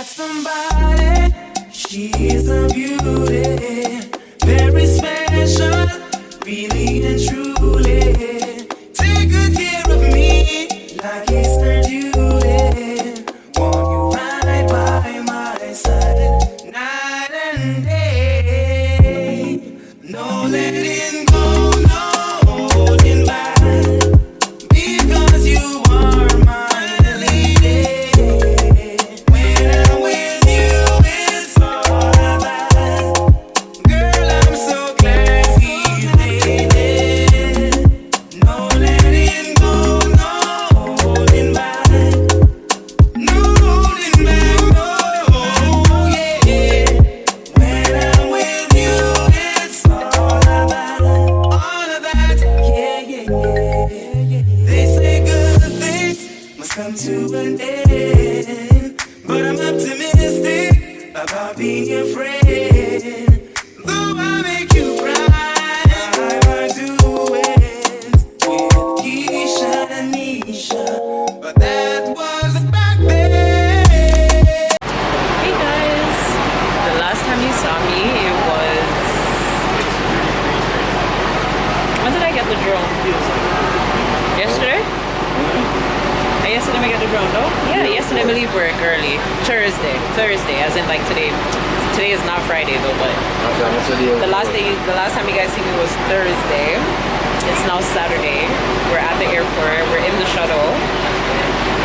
got somebody, she's a beauty, very special, really and truly. Take good care of me, like it's her duty. Want you right by my side, night and day. No letting go, no holding back, because you are my lady. When I'm with you, it's all about. Girl, I'm so classy, lady. No letting go, no holding back. No holding back, no, yeah. When I'm with you, it's all about. All of that, yeah, yeah, yeah. They say good things must come to an end, but I'm optimistic about being your friend. Though I make you cry, I do it with Keisha and Nisha, but that was back then. Hey guys, the last time you saw me, it was, when did I get the drone? Yesterday? Yesterday I got the drone, no? Yeah, yesterday I leave work early. Thursday, as in like today. Today is not Friday though, but the last time you guys see me was Thursday. It's now Saturday. We're at the airport. We're in the shuttle,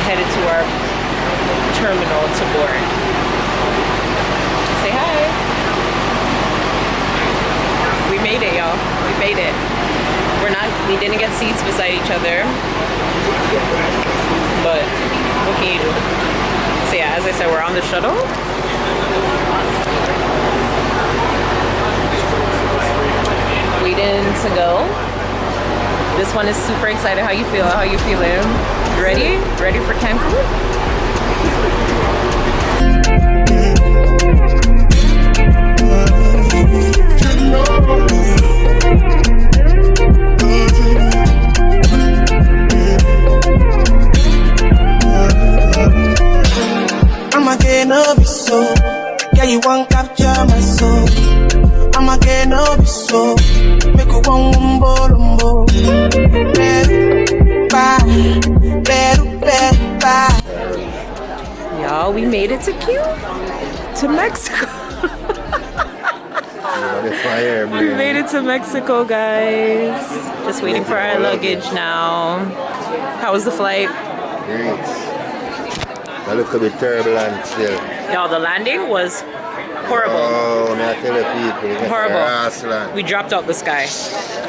headed to our terminal to board. Say hi. We made it, y'all. We made it. We didn't get seats beside each other, but what can you do? So yeah, as I said, we're on the shuttle. Waiting to go. This one is super excited. How you feel? How you feeling? Ready? Ready for Cancun? I'ma get no be so. Yeah, you won't capture my soul. I'ma get no be so. Make you one umbo. Y'all, we made it to Mexico. We made it to Mexico, guys. Just waiting for our luggage now. How was the flight? Great. A little bit turbulent still. Y'all, the landing was horrible. Oh, I tell the people. Horrible. We dropped out the sky.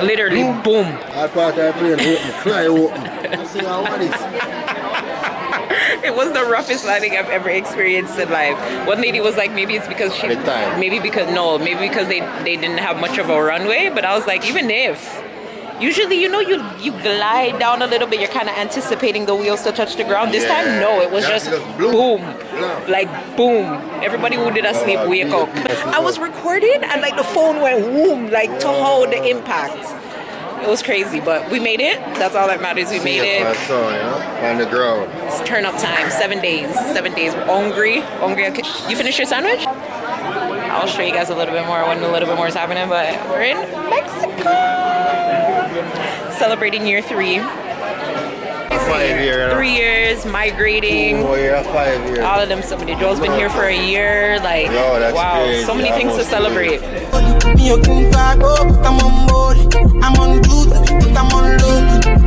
Literally, boom. I thought I plane open, fly open. See how what is? It was the roughest landing I've ever experienced in life. One lady was like, maybe it's because maybe because they didn't have much of a runway. But I was like, even if. Usually, you know, you glide down a little bit. You're kind of anticipating the wheels to touch the ground. This time, no. It was just boom. Like boom. Everybody who did asleep, wake up. I was recording and like the phone went whoom, like to hold the impact. It was crazy, but we made it. That's all that matters. We made it. On the ground. It's turn up time. 7 days. 7 days. Hungry. Okay. You finished your sandwich? I'll show you guys a little bit more when a little bit more is happening, but we're in Mexico. Celebrating year 3. 5 years. 3 years, migrating. 4 years, 5 years. All of them. Somebody. Joel's been here for a year. Like, that's wow, crazy. so many things to celebrate. I'm on duty, but I'm on low.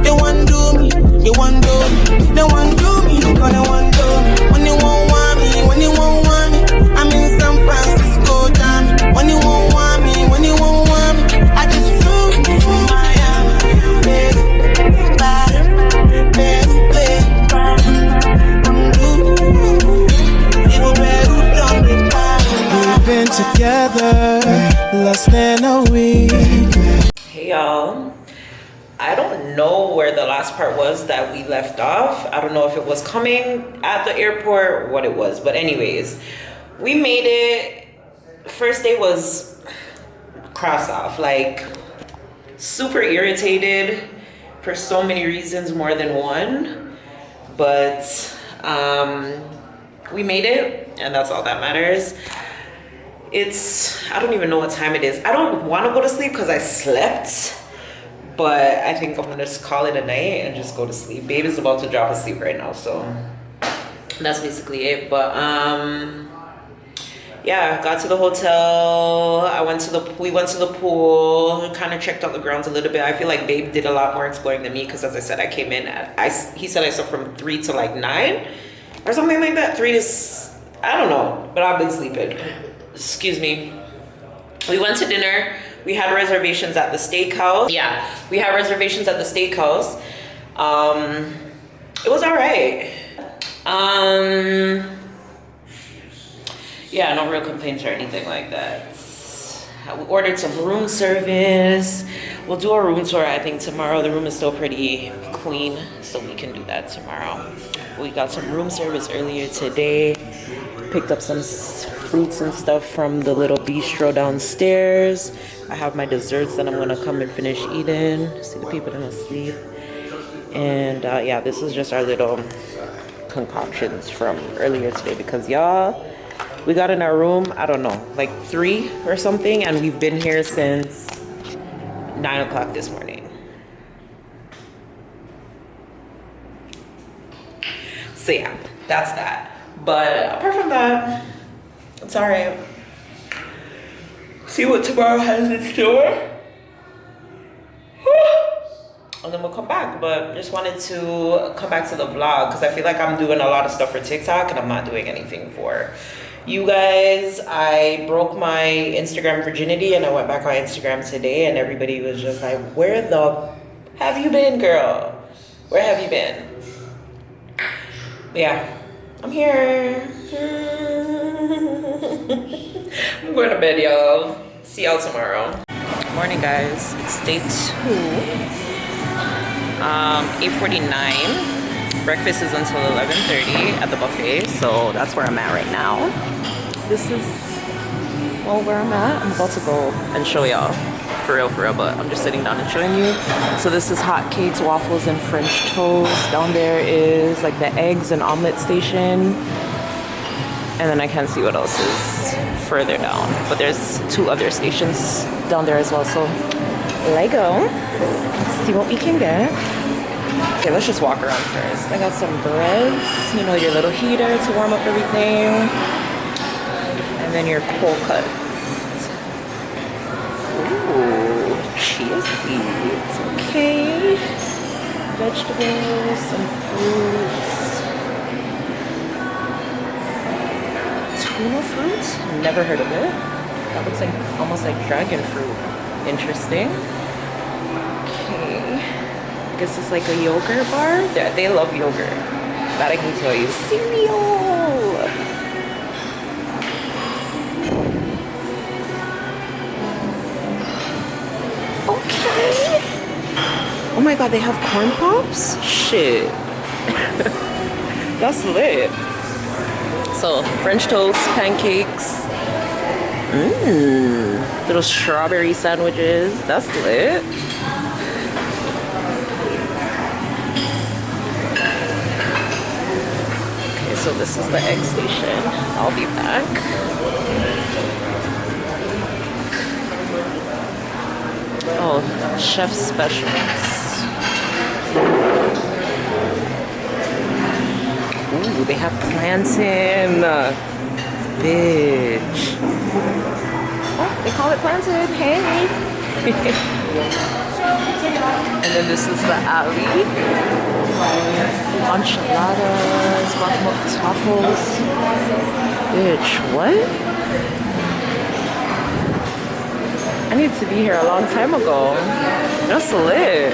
They want do me, they want do me, they want do me, but they want do me. When you won't want me, when you won't want me, I'm in San Francisco, damn. When you won't want me, when you won't want me, I just flew from Miami, baby, I'm we've been together less than a week. Hey y'all, I don't know where the last part was that we left off. I don't know if it was coming at the airport, what it was, but anyways, we made it. First day was cross off, like super irritated for so many reasons, more than one, but we made it, and that's all that matters. I don't even know what time it is. I don't want to go to sleep because I slept, but I think I'm gonna just call it a night and just go to sleep. Babe is about to drop asleep right now, so that's basically it. But yeah, got to the hotel. We went to the pool, kind of checked out the grounds a little bit. I feel like Babe did a lot more exploring than me because, as I said, I came in he said I slept from 3 to like 9 or something like that. 3 to, I don't know, but I've been sleeping. Excuse me. We went to dinner. We had reservations at the steakhouse. Yeah, we had reservations at the steakhouse. It was all right. Yeah, no real complaints or anything like that. We ordered some room service. We'll do a room tour, I think, tomorrow. The room is still pretty clean, so we can do that tomorrow. We got some room service earlier today. Picked up some fruits and stuff from the little bistro downstairs. I have my desserts that I'm gonna come and finish eating. See the people that are asleep. And yeah, this is just our little concoctions from earlier today because y'all, we got in our room, I don't know, like 3 or something, and we've been here since 9 o'clock this morning. So yeah, that's that. But apart from that, it's all right. See what tomorrow has in store. And then we'll come back. But just wanted to come back to the vlog because I feel like I'm doing a lot of stuff for TikTok and I'm not doing anything for you guys. I broke my Instagram virginity and I went back on Instagram today and everybody was just like, where the have you been, girl? Where have you been? But yeah, I'm here. I'm going to bed, y'all. See y'all tomorrow. Morning, guys. It's day 2. 8:49. Breakfast is until 11:30 at the buffet, so that's where I'm at right now. This is, well, where I'm at. I'm about to go and show y'all. For real, but I'm just sitting down and showing you. So this is hot cakes, waffles, and French toast. Down there is like the eggs and omelet station. And then I can't see what else is further down. But there's 2 other stations down there as well. So let's go. See what we can get. Okay, let's just walk around first. I got some breads, you know, your little heater to warm up everything. And then your cold cuts. Ooh, chia seeds, okay. Vegetables, some fruits. Tuna fruit? Never heard of it. That looks like almost like dragon fruit. Interesting. Okay. I guess it's like a yogurt bar. They love yogurt. That I can tell you. Cereal! Okay. Oh my god, they have corn pops? Shit. That's lit. So, French toast, pancakes. Little strawberry sandwiches. That's lit. Okay, so this is the egg station. I'll be back. Oh, chef's specials. Ooh, they have plantain. Bitch. Oh, they call it plantain. Hey. And then this is the alley. Enchiladas, guacamole tacos. Bitch, what? I need to be here a long time ago. That's lit.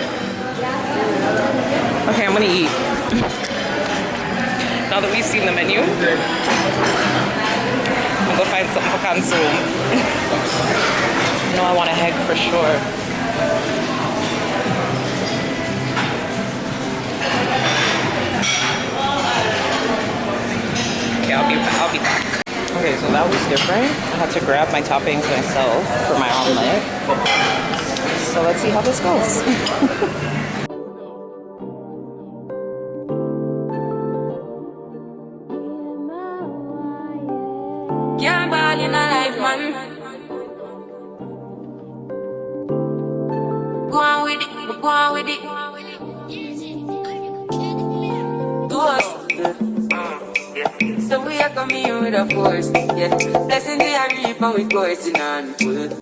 Okay, I'm gonna eat. Now that we've seen the menu, I'm gonna go find something to consume. No, I want a egg for sure. Okay, I'll be back. Okay, so that was different. I had to grab my toppings myself for my omelet. So let's see how this goes. man. Go on with it, go on with it. Do us. So we are coming here with a force, yeah. Blessing the reap and we coursing on full. So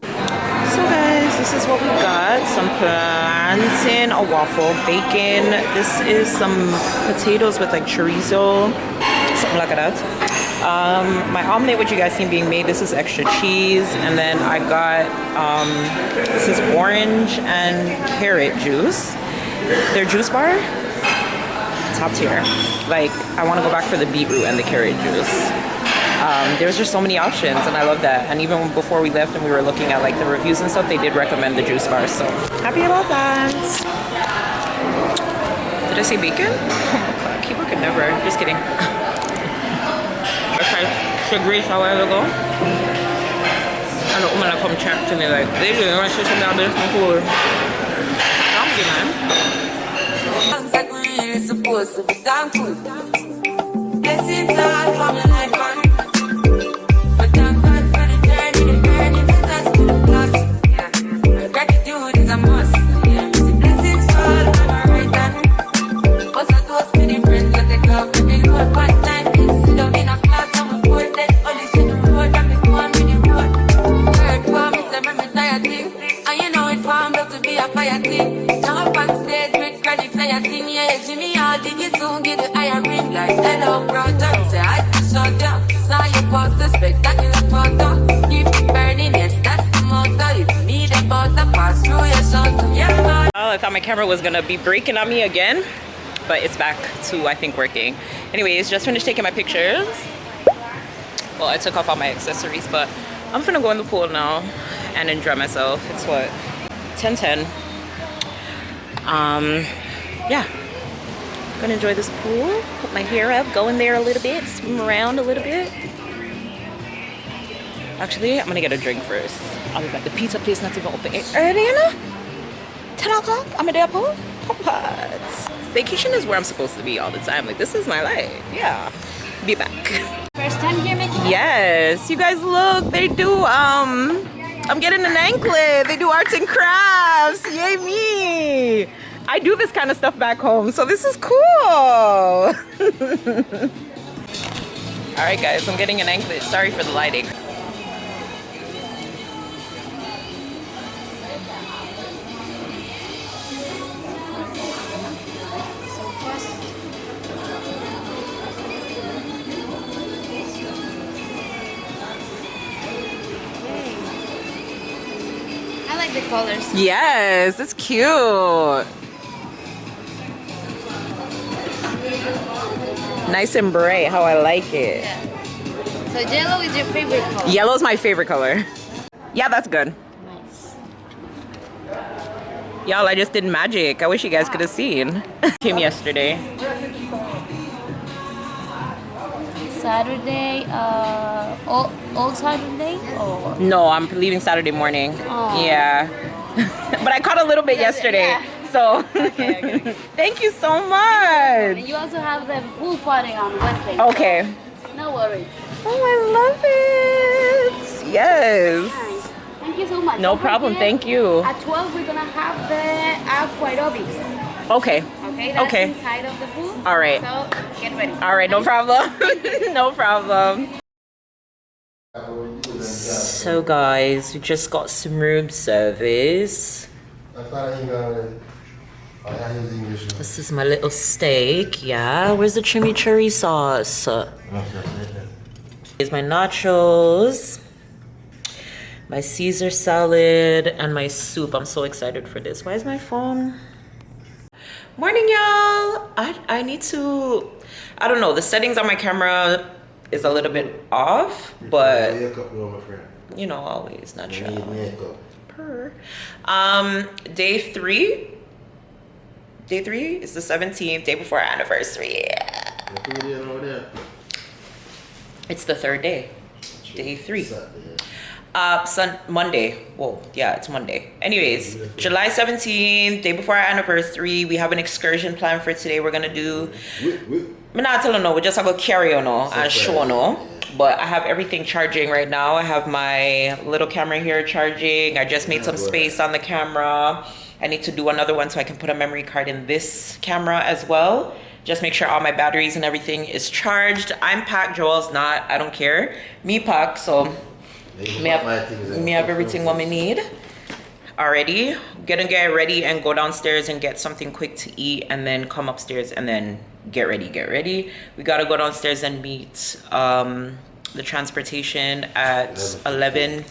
guys, this is what we got. Some plantain, a waffle, bacon. This is some potatoes with like chorizo, something like that. My omelet, which you guys seen being made, this is extra cheese. And then I got, this is orange and carrot juice. Their juice bar, top tier. Like, I want to go back for the beetroot and the carrot juice. There's just so many options, and I love that. And even before we left and we were looking at like the reviews and stuff, they did recommend the juice bars, so happy about that. Did I say bacon? Oh my god, keyboard could never. Just kidding. I tried sugary a while ago, and the woman come chat to me like, they didn't want to say something about this before. Thank you, man. Sounds like we're really supposed to be thankful. Blessings all from the life, man. But thank God for the journey that has to the plus. Yeah. Gratitude is a must. Yeah. Blessings fall on my right hand. What's a toast with the friends that they love with the Lord? Part time, sit down in a class and we pour that. Only see the road and we go on with the road. Word for me, say me tired thing. And you know it formed up to be a fire thing. Now up on stage with credits and you sing, yeah, Jimmy, I'll dig it soon, get the iron ring like hello, brother. Say, I just shut down. Saw you post the spectacular photo. Keep it burning, yes, that's the motto. If you need a butter, pass through your shoulder. Yeah, man. Oh, I thought my camera was gonna be breaking on me again, but it's back to, I think, working. Anyways, just finished taking my pictures. Well, I took off all my accessories, but I'm gonna go in the pool now and enjoy myself. It's what, 10:10. Yeah, gonna enjoy this pool, put my hair up, go in there a little bit, swim around a little bit. Actually, I'm gonna get a drink first. I'll be back. The pizza place not even open early enough. 10 o'clock, I'm at the pool. What? Vacation is where I'm supposed to be all the time. Like, this is my life. Yeah, be back. First time here, Miss? Yes, you guys look, they do, I'm getting an anklet. They do arts and crafts. Yay me. I do this kind of stuff back home, so this is cool. All right, guys, I'm getting an anklet. Sorry for the lighting. I like the colors. Yes, it's cute. Nice and bright, how I like it. Yeah. So yellow is your favorite color? Yellow is my favorite color. Yeah, that's good. Nice. Y'all, I just did magic. I wish you guys could have seen. Came yesterday. Saturday, all Saturday? Or? No, I'm leaving Saturday morning. Aww. Yeah. But I caught a little bit yesterday. Yeah. So, Okay. thank you so much. And you also have the pool party on Wednesday. Okay. No worries. Oh, I love it. Yes. Nice. Thank you so much. No Don't problem. forget, Thank you. At 12, we're going to have the aquarobics. Okay. Okay, that's Okay. inside of the pool. All right. So, get ready. All right, no problem. No problem. So guys, we just got some room service. This is my little steak, yeah. Where's the chimichurri sauce? Here's my nachos, my Caesar salad, and my soup. I'm so excited for this. Why is my phone? Morning, y'all. I need to, I don't know, the settings on my camera is a little bit off, but you know, always natural. Per. Day three is the 17th, day before our anniversary. Yeah. It's the third day. Day 3. Monday. Whoa, yeah, it's Monday. Anyways, July 17th, day before our anniversary. We have an excursion planned for today. We're gonna do, I'm not telling no, we're just gonna carry on and show no. but I have everything charging right now. I have my little camera here charging. I just made some space on the camera. I need to do another one so I can put a memory card in this camera as well. Just make sure all my batteries and everything is charged. I'm packed, Joel's not, I don't care. Me packed, so me have everything what we need already. Gonna get ready and go downstairs and get something quick to eat, and then come upstairs and then get ready. We gotta go downstairs and meet the transportation at 11,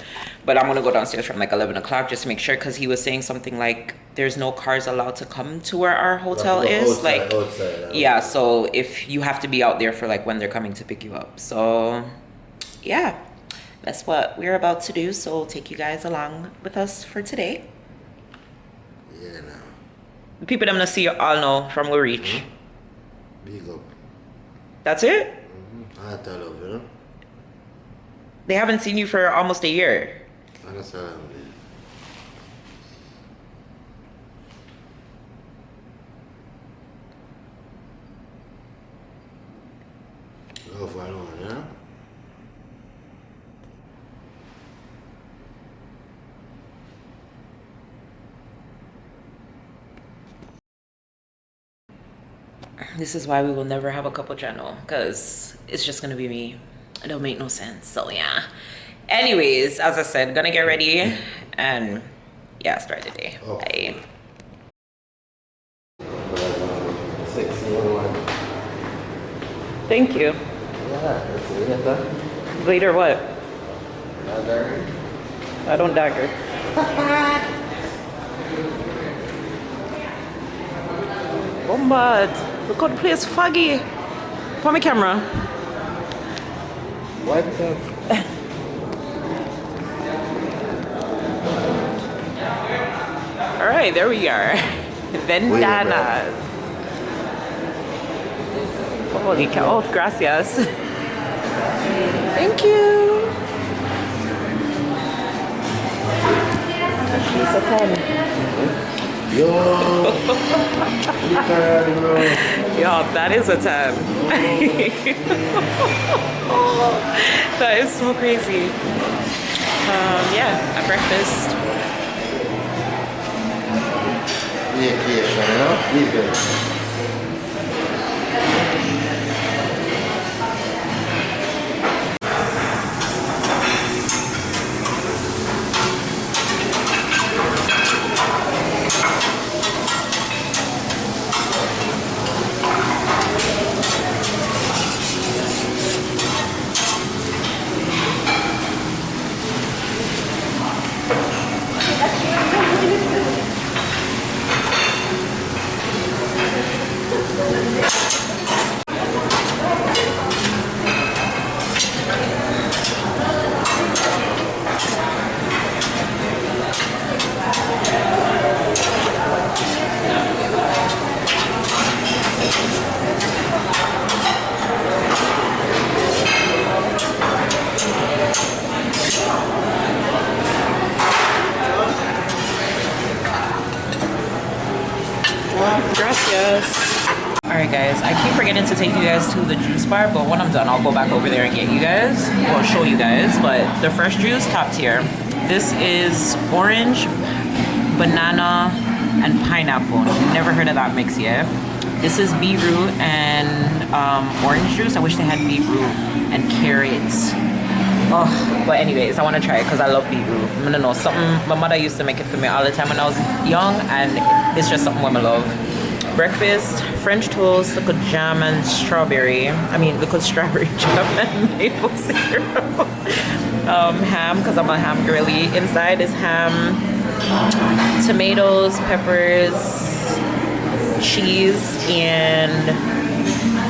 but I'm gonna go downstairs from like 11 o'clock just to make sure, because he was saying something like there's no cars allowed to come to where our hotel is, like yeah, so if you have to be out there for like when they're coming to pick you up. So yeah, that's what we're about to do, so we'll take you guys along with us for today. Yeah, no. The people I'm gonna see all know from we reach. Big up. That's it? I thought of it, They haven't seen you for almost a year. Understand. Go for alone, yeah? This is why we will never have a couple channel, because it's just gonna be me. It don't make no sense. So yeah, anyways, as I said, gonna get ready and yeah, start the day. Bye. Thank you. Later what? I don't dagger. Oh my, look how the place foggy. Put my camera. What the? All right, there we are. Vendanas. Holy cow! Oh, gracias. Thank you. She's a 10. Yo, Yo, that is a 10. That is so crazy. Yeah, at breakfast. Baecation, you know? Leave Gracias. Alright guys, I keep forgetting to take you guys to the juice bar, but when I'm done I'll go back over there and get you guys, or show you guys. But the fresh juice, top tier. This is orange, banana, and pineapple. Never heard of that mix yet. This is beetroot and orange juice. I wish they had beetroot and carrots. Oh, but anyways, I want to try it because I love beetroot. I don't know, something my mother used to make it for me all the time when I was young, and it's just something I love. Breakfast, French toast, look at jam and strawberry. I mean, look at strawberry jam and maple syrup. Ham, because I'm a ham girly. Inside is ham, tomatoes, peppers, cheese, and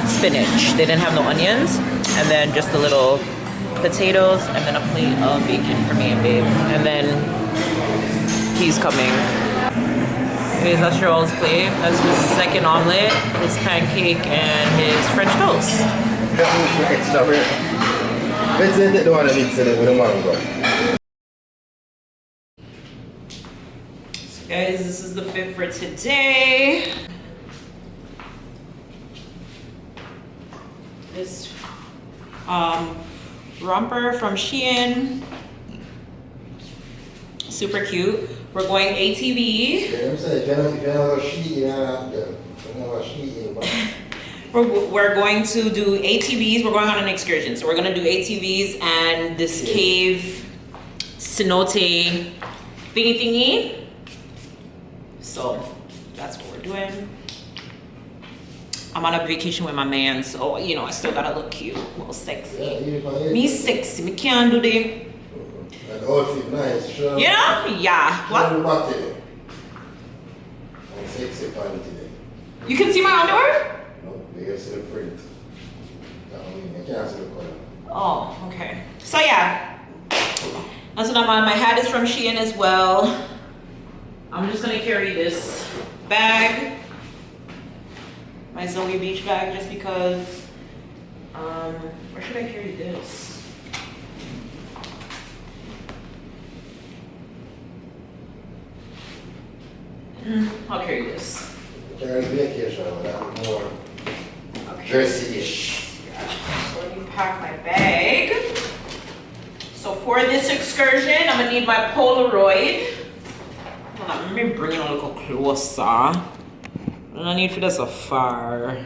spinach. They didn't have no onions. And then just a little potatoes, and then a plate of bacon for me and babe. And then he's coming. Anyways, that's Joel's plate. That's his second omelet, his pancake, and his French toast. So guys, this is the fit for today. This romper from Shein. Super cute. We're going ATV. We're going to do ATVs. We're going on an excursion. So we're going to do ATVs and this cave cenote thingy. So that's what we're doing. I'm on a vacation with my man, so you know I still gotta look cute, a little sexy. Me sexy, me can't do the. And the outfit nice, sure. You know? Yeah. What? I'm sexy panty today. You can see my underwear? No, you can see the print. I can't see the color. Oh, okay. So yeah, that's what I'm on. My hat is from Shein as well. I'm just gonna carry this bag, my Zoe beach bag, just because. Where should I carry this? I'll carry this. Carry Baecation, that more dressy-ish. So let me pack my bag. So for this excursion, I'm gonna need my Polaroid. Hold on, let me bring it a little closer. I need for this afar.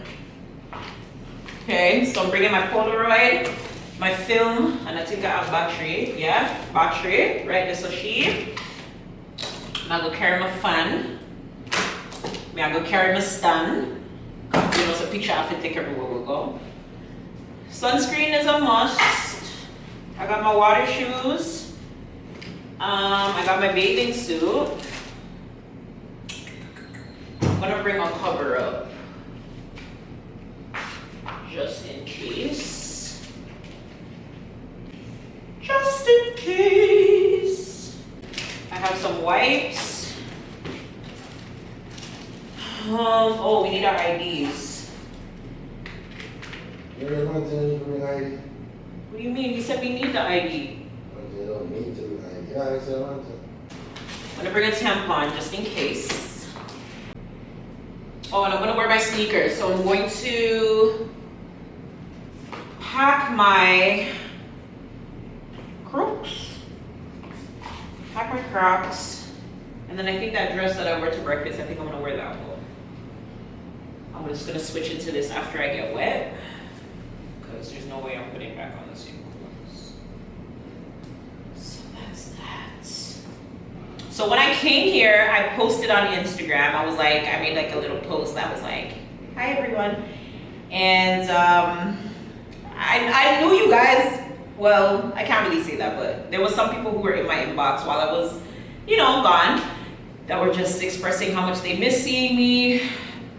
Okay, so I'm bringing my Polaroid, my film, and I think I have battery. Yeah, battery, right? This is she. And I'll go carry my fan. I go carry my stand. You know, so picture I have to take everywhere we go. Sunscreen is a must. I got my water shoes. I got my bathing suit. I'm gonna bring a cover up. Just in case. Just in case. I have some wipes. Oh, we need our IDs. You don't want to bring ID? What do you mean? You said we need the ID. You don't need to bring ID. Yeah, I said I want to. I'm gonna bring a tampon just in case. Oh, and I'm gonna wear my sneakers. So I'm going to pack my Crocs. Pack my Crocs. And then I think that dress that I wore to breakfast, I think I'm gonna wear that one. I'm just gonna switch into this after I get wet, because there's no way I'm putting back on the same clothes. So that's that. So when I came here, I posted on Instagram. I was like, I made like a little post that was like, hi everyone. And I knew you guys, well, I can't really say that, but there was some people who were in my inbox while I was, you know, gone, that were just expressing how much they miss seeing me,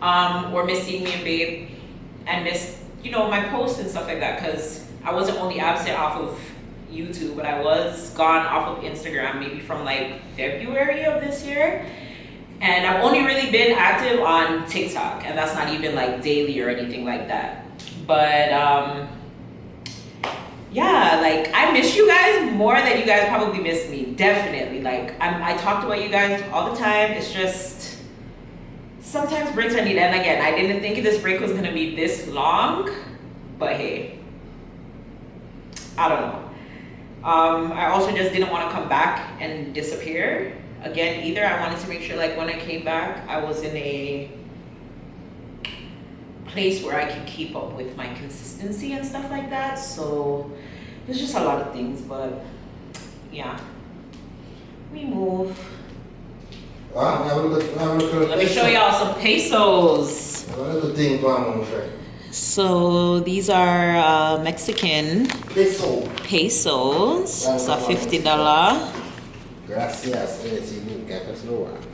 or miss seeing me and Babe, and miss, you know, my posts and stuff like that, because I wasn't only absent off of YouTube, but I was gone off of Instagram maybe from like February of this year. And I've only really been active on TikTok, and that's not even like daily or anything like that. But yeah, like I miss you guys more than you guys probably miss me, definitely. Like I talked about you guys all the time. It's just sometimes breaks I need. And again, I didn't think this break was gonna be this long, but hey, I don't know. I also just didn't want to come back and disappear again either. I wanted to make sure like when I came back, I was in a place where I could keep up with my consistency and stuff like that. So there's just a lot of things, but yeah, we move. Let me show y'all some pesos. So these are Mexican pesos. So $50.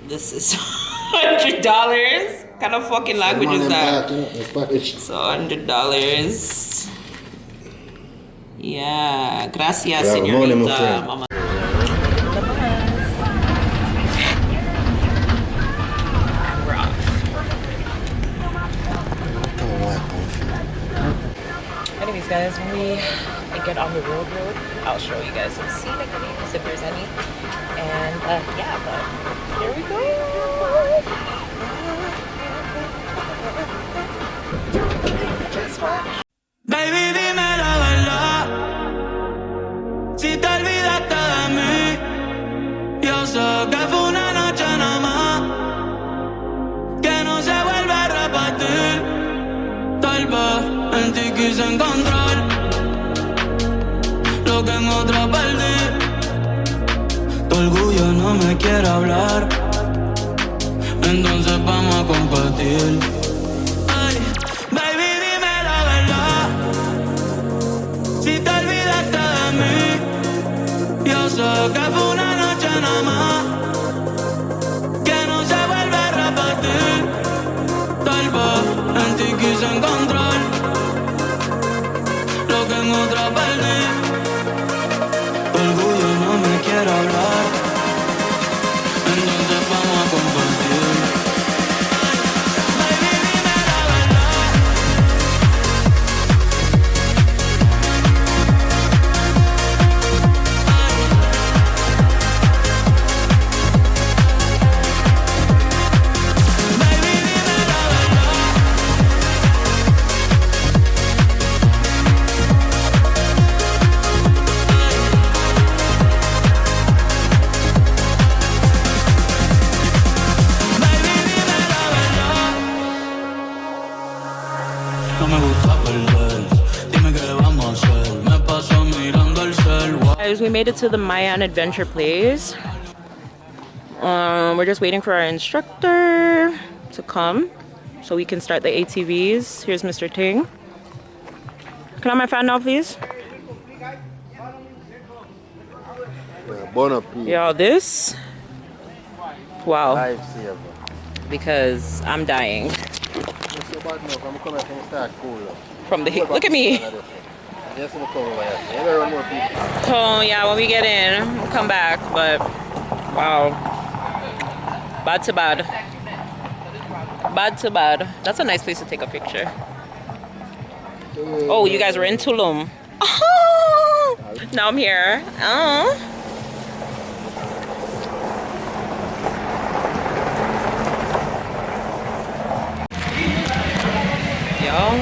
This is $100. What kind of fucking language is that? So $100. Yeah, gracias, señorita. Mama. Anyways, guys, when we get on the road, I'll show you guys some scenic views if there's any. And yeah, but here we go. Baby, dime la verdad. lo que en otra perdí. Tu orgullo no me quiere hablar, entonces vamos a compartir. Ay, baby, dime la verdad, si te olvidaste de mí. Yo sé que fue una noche nada más, que no se vuelve a repetir. Tal vez en ti quise encontrar lo que en otra perdí. Tu orgullo no me quiere hablar, entonces vamos a compartir. Baby, dime la verdad. Baby, dime la verdad. No me gusta perder, dime qué vamos a hacer. Me paso mirando el cel. Guys, we made it to the Mayan Adventure Place. We're just waiting for our instructor to come so we can start the ATVs. Here's Mr. Ting. Can I have my fan now, please? Bon appetit. Yo, this. Wow. Lifesaver. Because I'm dying It's so bad now, I'm coming from start cool. from the heat. Look at me. Yes, I'm coming over here. You gotta run more people. Oh, yeah, when we get in, we'll come back. But, wow. Bad to bad. Bad to bad. That's a nice place to take a picture. Oh, you guys were in Tulum. Oh, now I'm here. Oh.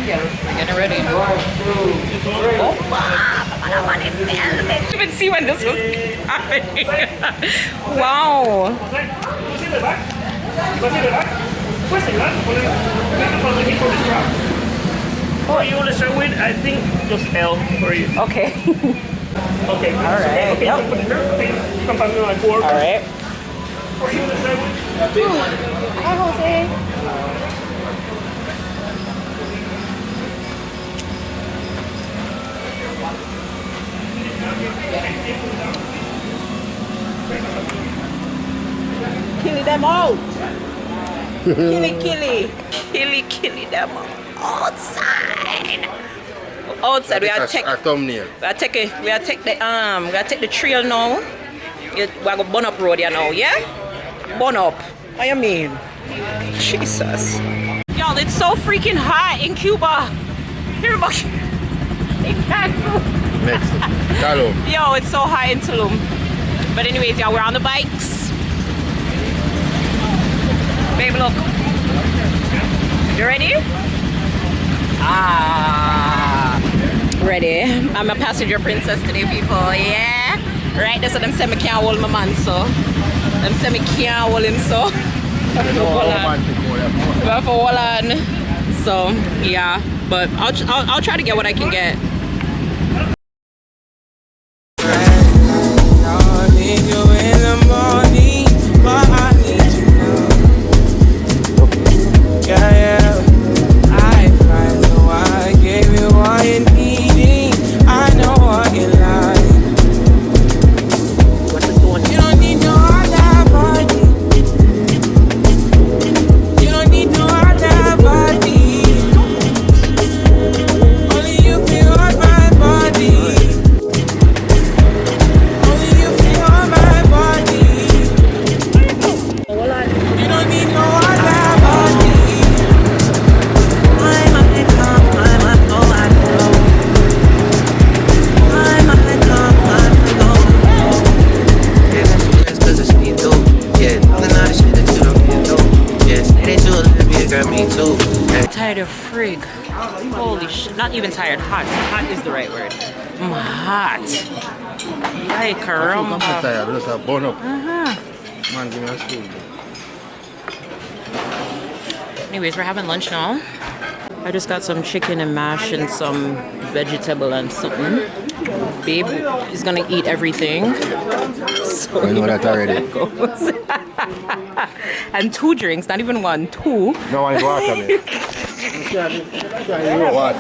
Yo, we're getting ready. Oh, I didn't even see when this was happening. Wow. Oh, you want to start with? I think just L for you. Okay. Okay. All right. Okay, Yep. put it here. Okay. Come back to like 4. All right. Or you want to start with? Hi, Jose. Killy them out. Killy them outside. Outside. We are take. A thumbnail. We are take the trail now. We are going burn up road here now. Yeah. Burn up. What you mean? Jesus. Y'all, it's so freaking hot in Cuba. Here, Next. Hello. Yo, it's so hot in Tulum. But anyways, y'all, we're on the bikes. Babe, look. You ready? Ah. Ready. I'm a passenger princess today, people. Yeah. Right, that's what them say me can't hold my man, so. Them say me can't hold him, so. We have to hold on. So, yeah. But I'll try to get what I can get. I need you in the morning, but I need you now. Yeah. I find the I gave you all you needing. I know what you like. You don't need no other body. You don't need no other body. Only you feel on my body. Only you feel on my body. You don't need no other body. I'm a pickup, I'm a go, I know. I'm a pickup, I'm a go. Yeah, that's cause it's me too. Yeah, talking all the shit that you don't get do. Yeah, say that you a lesbian, girl, me too. Yeah. Tired of frig. Holy shit. Not even tired. Hot. Hot is the right word. I'm hot. Ay, I'm caramba. tired. Just a burn up. Man, give me a spoon. Anyways, we're having lunch now. I just got some chicken and mash and some vegetable and something. babe is gonna eat everything. So I know that already. And 2 drinks, not even 1, 2. No one is water, man. Water.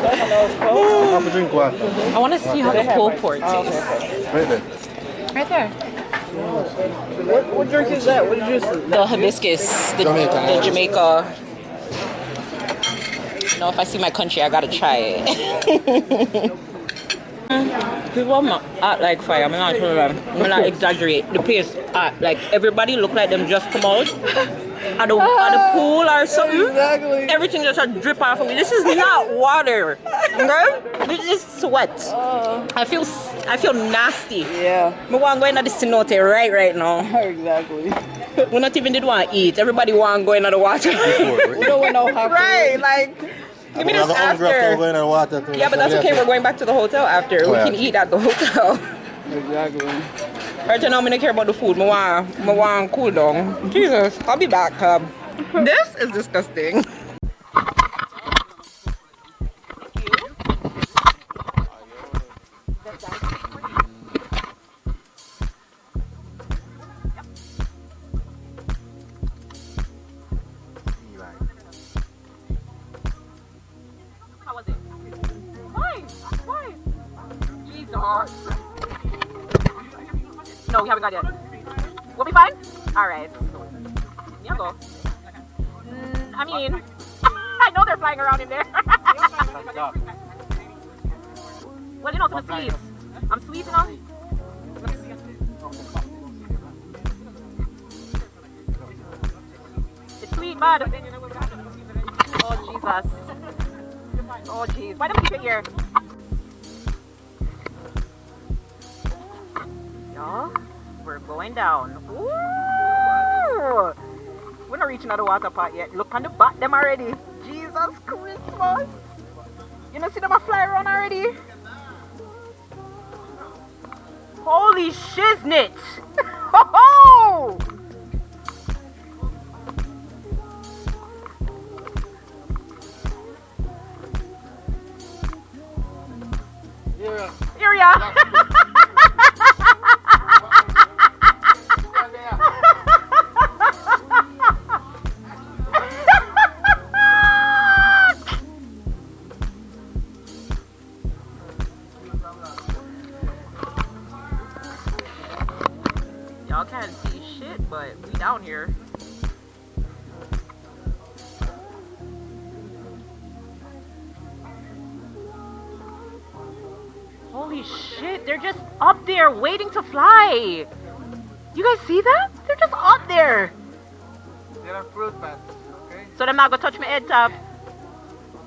I'm have to drink water. I want to see how the pulled pork tastes. Right there. Right there. What drink is that? What juice? The hibiscus, the Jamaica. You know, if I see my country, I gotta try it. People act like fire. I'm not sure. I'm not exaggerate. The place, like everybody look like them just come out at the pool or something. Exactly. Everything just a drip off of me. This is not water. Okay? This is sweat. I feel nasty. Yeah. I want to go into the cenote right now. Exactly. We not even did want to eat. Everybody want to go into the water. We don't want no hot Right, like. Give me this after. Yeah, but that's okay. We're going back to the hotel after. We can eat at the hotel. Exactly. Right now, I don't care about the food. I want to cool down. Jesus, I'll be back. This is disgusting. No, we haven't got it yet. We'll be fine? Alright. Yeah, go. I mean, I know they're flying around in there. Well, you know, some sweets. I'm sweet, you know? It's sweet, bud. Oh, Jesus. Oh, jeez. Why don't we keep it here? Y'all, we're going down. Ooh! We're not reaching out the water pot yet. Look on the back them already. Jesus Christmas! You know, see them a fly around already? Holy shiznit! Ho ho! Here we are. Y'all can't see shit, but we down here. Holy shit, they're just up there waiting to fly. You guys see that? They're just up there. There are fruit bats, okay? So they're not gonna touch my head top.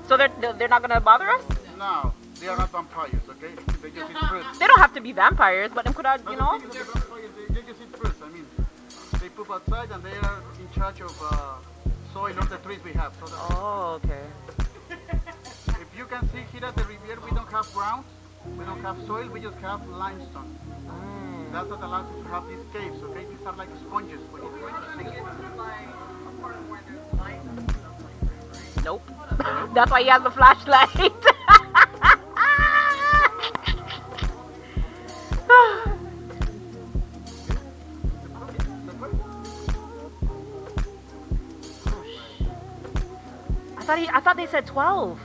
So they're not gonna bother us? No, they are not vampires, okay? They just eat fruit. They don't have to be vampires, but them could have, you know. They just eat fruits. I mean, they poop outside and they are in charge of soil of the trees we have. So Oh, okay. if you can see here at the Riviera, we don't have ground, we don't have soil, we just have limestone. That's what allows us to have these caves, okay? These are like sponges for you. Nope. That's why he has the flashlight. I thought they said 12.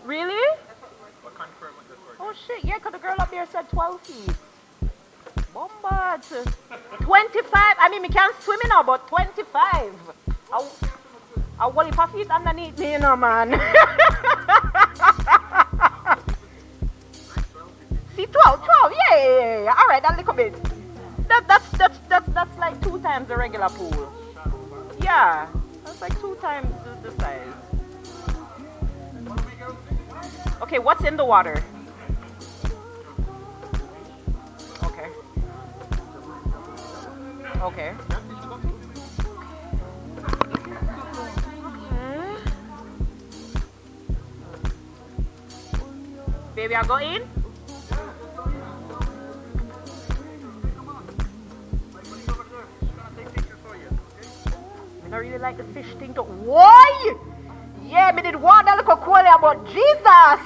Really? Oh shit, yeah, because the girl up there said 12 feet. Bombard. 25. I mean, we can't swim in now, but 25. I will if I feet underneath me, you know, man. See, 12, yeah. All right, that little bit. That's like 2 times the regular pool. Yeah, that's like 2 times the size. Okay, what's in the water? Okay. Okay. Baby, I'll go in. I really like the fish thing too. Why? Yeah, me did want that little quality but Jesus!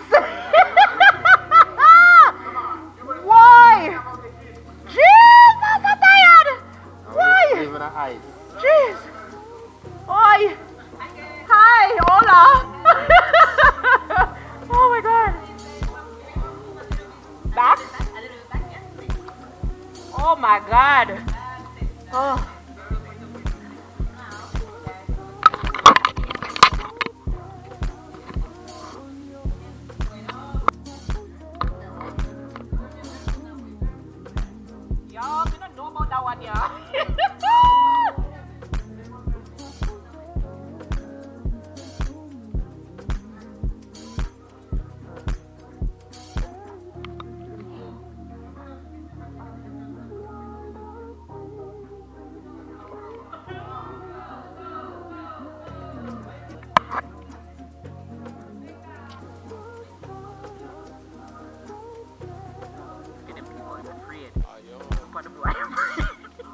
Why? Jesus, I'm tired! Why? Jeez! Oi! Hi, hola! Oh my god! Back? Oh my god! Oh. Y'all, we don't know about that one, yeah.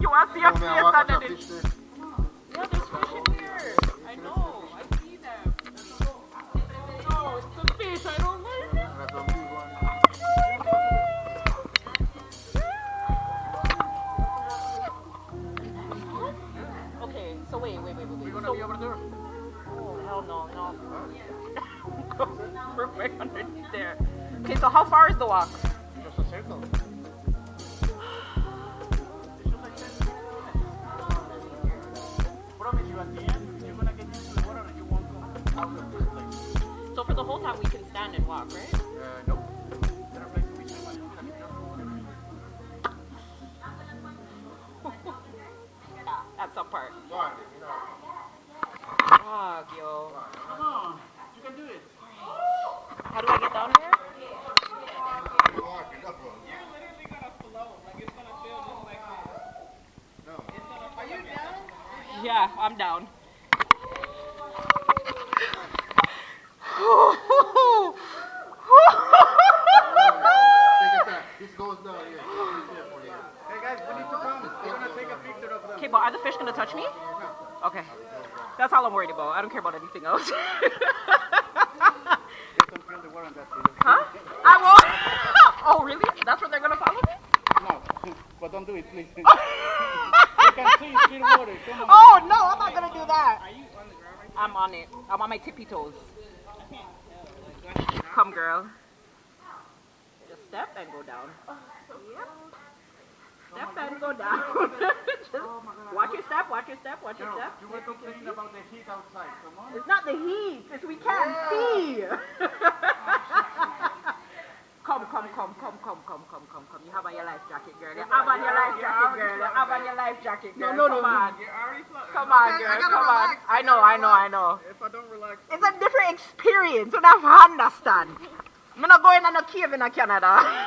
You want to see a face under this? Yeah, there's fish in here. I know. I see them. No, it's the fish. I don't like it. Okay, so wait. We're gonna be over there. Oh, hell no. Perfect underneath there. Okay, so how far is the walk? Just a circle. Promise you, at the end, you're gonna get used to the water and you won't go out of this place. So for the whole time we can stand and walk, right? Nope. There are places we can Yeah, that's some part. Fuck, yo. Come on, you can do it. How do I get down here? You're literally gonna float. Like it's gonna feel just like this. No. Are you down? Yeah, I'm down. This goes down here. Hey guys, we need to come. We're gonna take a picture of them. Okay, but are the fish gonna touch me? Okay. That's all I'm worried about. I don't care about anything else. Just don't feel the water on that side. Huh? I won't. Oh, really? That's what they're gonna follow me? No, but don't do it, please. You can see still water. Come on. Oh no, I'm not gonna do that. Are you on the ground right now? I'm on it. I'm on my tippy toes. Come, girl. Just step and go down. Yep. Step and go down. Just watch your step. Watch your step. Watch your step. You were complaining about the heat outside. Come on. It's not the heat. It's we can't see. Come. You have on your life jacket, girl. You have on your life jacket, girl. You have on your life jacket, girl. No. Come on. Come on, girl. Come on. I know. If I don't relax. It's a different experience. You don't have to understand. I'm not going in a cave in Canada.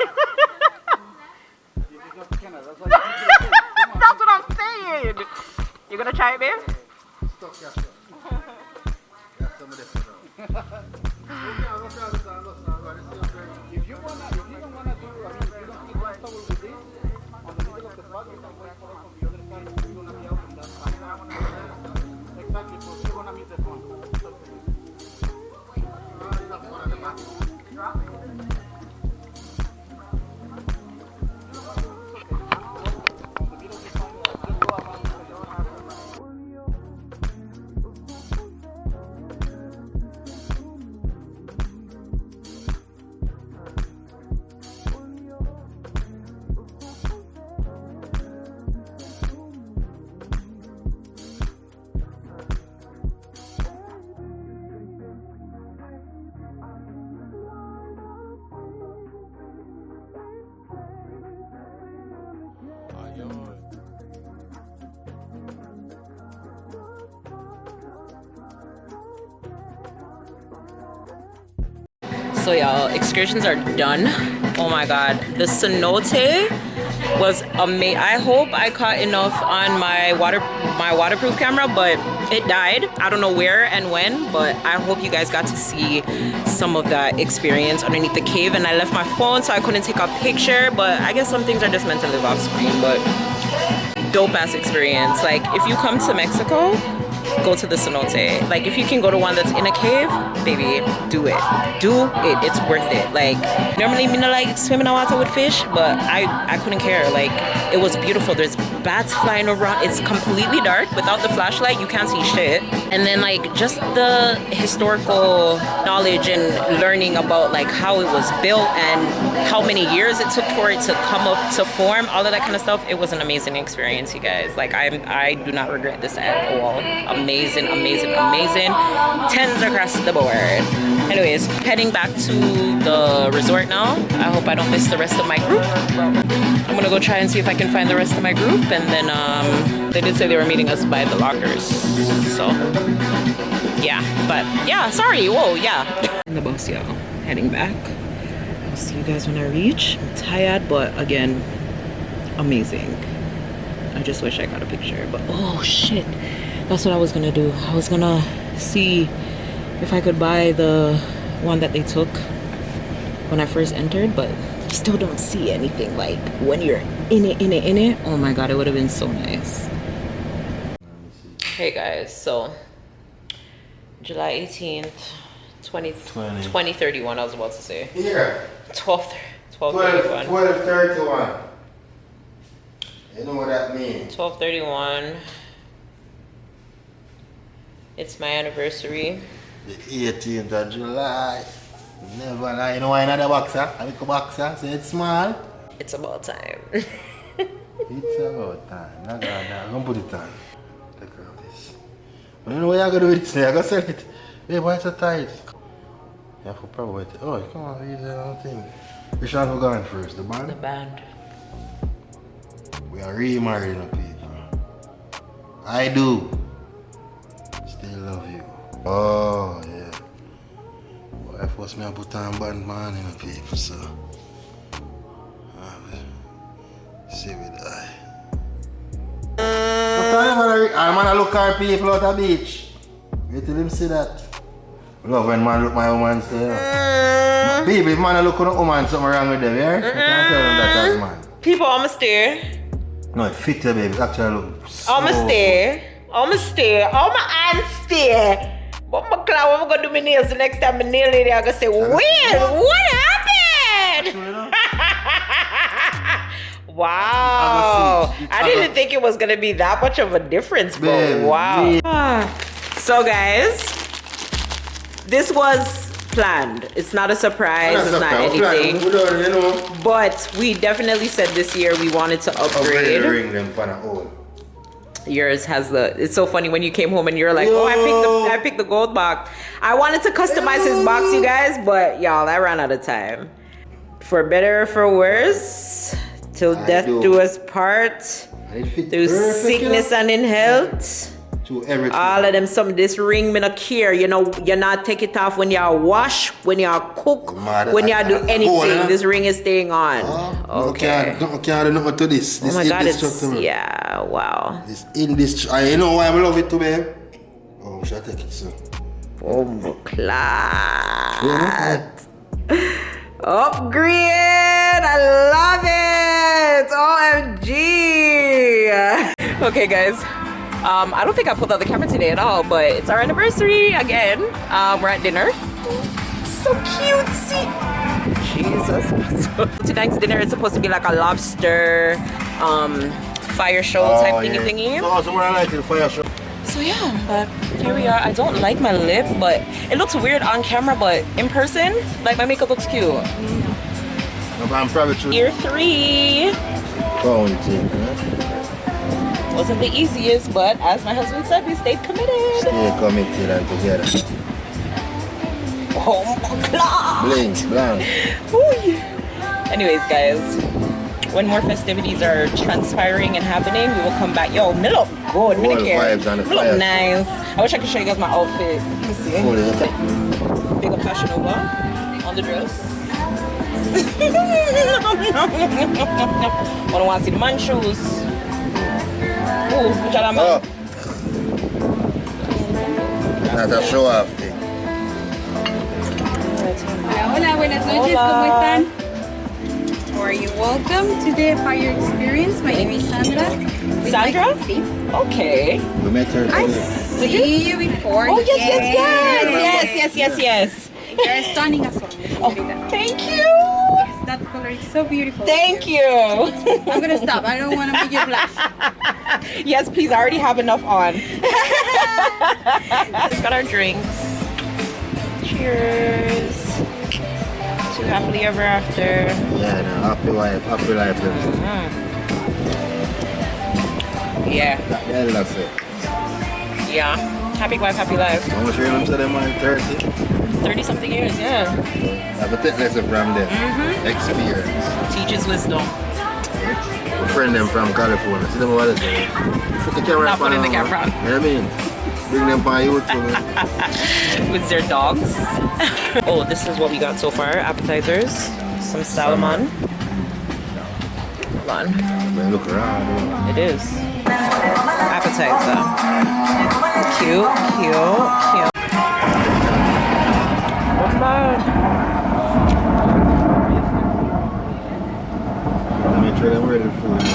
That's what I'm saying. You gonna try it, babe? Stop, That's some of this. If you don't wanna do, I mean, if you don't feel comfortable with this, on the middle of the spot, you can go from the other side. You're gonna be out in that side. Exactly, so you're gonna meet the front. So y'all, excursions are done. Oh my god, the cenote was amazing. I hope I caught enough on my waterproof camera, but it died. I don't know where and when, but I hope you guys got to see some of that experience underneath the cave. And I left my phone, so I couldn't take a picture, but I guess some things are just meant to live off screen. But dope ass experience. Like, if you come to Mexico, go to the cenote. Like if you can go to one that's in a cave, baby, do it. Do it. It's worth it. Like normally me not like swimming in water with fish, but I couldn't care. Like it was beautiful. There's bats flying around. It's completely dark. Without the flashlight, you can't see shit. And then like just the historical knowledge and learning about like how it was built and how many years it took for it to come up to form, all of that kind of stuff. It was an amazing experience, you guys. Like I do not regret this at all. Amazing, amazing, amazing. 10s across the board. Anyways, heading back to the resort now. I hope I don't miss the rest of my group. I'm gonna go try and see if I can find the rest of my group, and then they did say they were meeting us by the lockers. So yeah, but yeah, sorry, whoa, yeah. In the bus, y'all, heading back. I'll see you guys when I reach. I'm tired, but again, amazing. I just wish I got a picture, but oh shit, that's what I was gonna do. I was gonna see if I could buy the one that they took when I first entered, but still don't see anything. Like when you're in it, oh my god, it would have been so nice. Hey guys, so July 18th 2031, I was about to say. Yeah. 12/31. 12/31. You know what that means? 12/31. It's my anniversary. The 18th of July. Never lie. You know why another boxer? I make a boxer, so it's small. It's about time. It's about time. I'm gonna put it on. Take care of this. But you know what you're gonna do with this? You're gonna sell it. Hey, why it's so tight? You have to probably wait. Oh, come on, use the thing. Which one we going first? The band? The band. We are remarrying people. I do. Still love you. Oh, yeah. Well, I forced me to put on band man in people, so. See with I. I'm gonna look at people out the beach. Wait till him see that. Love when man look my woman say, people, if man look at a woman, something wrong with them, yeah? You can't tell them that as man. People, I'ma stare. No, it fit you, baby. It actually look so I'ma stare. I'ma stare. I'ma and stare. But my clown, what am I gonna do my nails the next time my nail lady? I'm gonna say, weird, what happened? Wow. I didn't think it was gonna be that much of a difference, but wow. So guys, this was planned. It's not a surprise, it's not anything. But we definitely said this year we wanted to upgrade. Yours has the, it's so funny when you came home and you're like, oh, I picked the gold box. I wanted to customize his box, you guys, but y'all, I ran out of time. For better or for worse, till death do us part, through sickness and in health. All of them, this ring me not care. You know, you not take it off when y'all wash, when y'all cook, when y'all do anything. This ring is staying on. Okay. No can't do nothing to this. Oh my god, it's, yeah, wow. This indestructible. You know why I love it too, babe? Oh, should I take it, sir? Oh, class. Upgrade! I love it! OMG! Okay, guys. I don't think I pulled out the camera today at all, but it's our anniversary again. We're at dinner. So cutesy. Jesus. So tonight's dinner is supposed to be like a lobster fire show type thingy. So what I like the fire show. So yeah, but here we are. I don't like my lip, but it looks weird on camera, but in person, like my makeup looks cute. No, I'm probably true. Year 3. Wasn't the easiest, but as my husband said, we stayed committed. Stay committed and together. Oh my god! Bling, blang. Anyways, guys, when more festivities are transpiring and happening, we will come back. Yo, me look good, me care. Me look nice. I wish I could show you guys my outfit. You can see. Big up Fashion Nova on the dress. Wanna see the man shoes? Oh, which are man? That's a show off thing. Hola, buenas noches, ¿cómo están? How are you? Welcome to the Fire Experience. My name is Sandra. Sandra? Okay. We met her. I see you before. Oh, yes. You're stunning as always. Thank you. Yes, that color is so beautiful. Thank you. I'm gonna stop. I don't want to make you blush. Yes, please. I already have enough on. Just got our drinks. Cheers. To happily ever after. Yeah, no, happy life. Yeah. That's it. Yeah. Happy wife, happy life. How much years them say them on 30? 30 something years, yeah. Have a take lesson from them. Experience. Teaches wisdom. My friend them from California. See them over there. Put the camera Not putting the camera on. You know what I mean? Bring them on YouTube. With their dogs. Oh, this is what we got so far. Appetizers. Some salmon. Hold on. Man, look around. It is. Appetizer. Cute. What's that? Make sure they're ready for food now.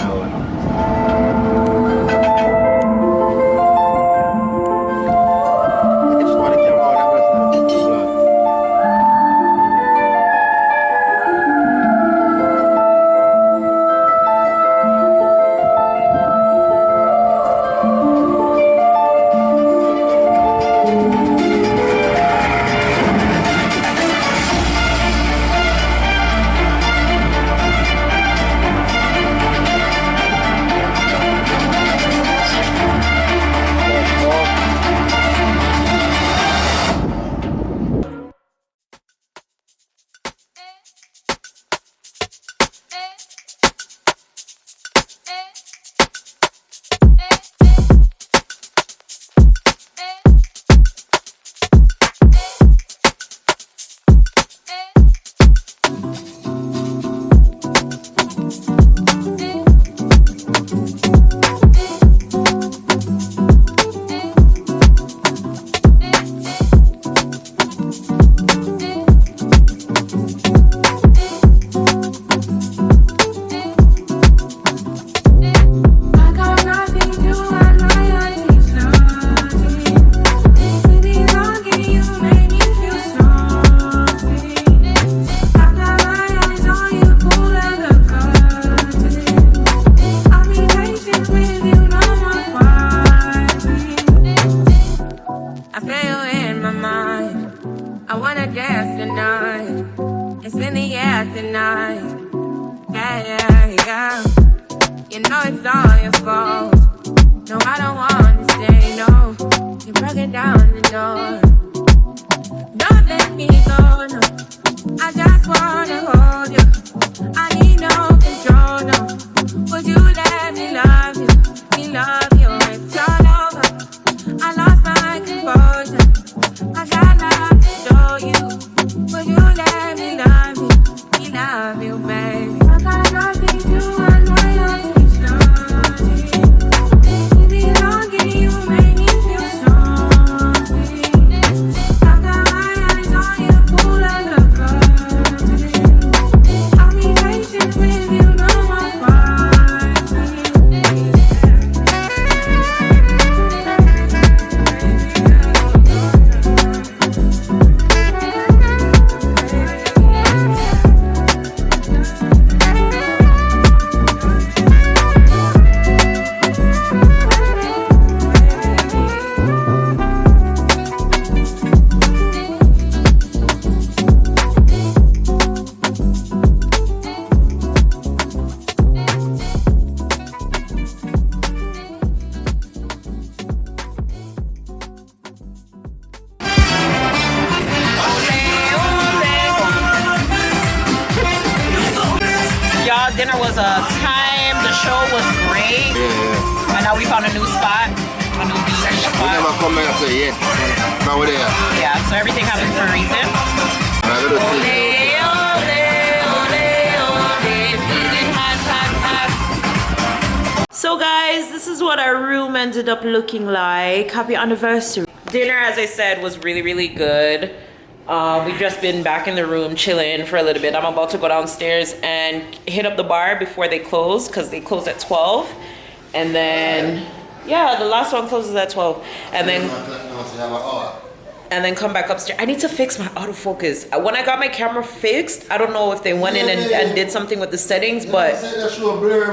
Dinner was a time. The show was great. Yeah. And now we found a new spot, a new beach spot. We never come here say yet. Now we're there. Yeah, so everything happens for a reason. So guys, this is what our room ended up looking like. Happy anniversary. Dinner, as I said, was really, really good. We've just been back in the room chilling for a little bit. I'm about to go downstairs and hit up the bar before they close, because they close at 12. And then, Yeah, the last one closes at 12. And then come back upstairs. I need to fix my autofocus. When I got my camera fixed, I don't know if they went in and did something with the settings, but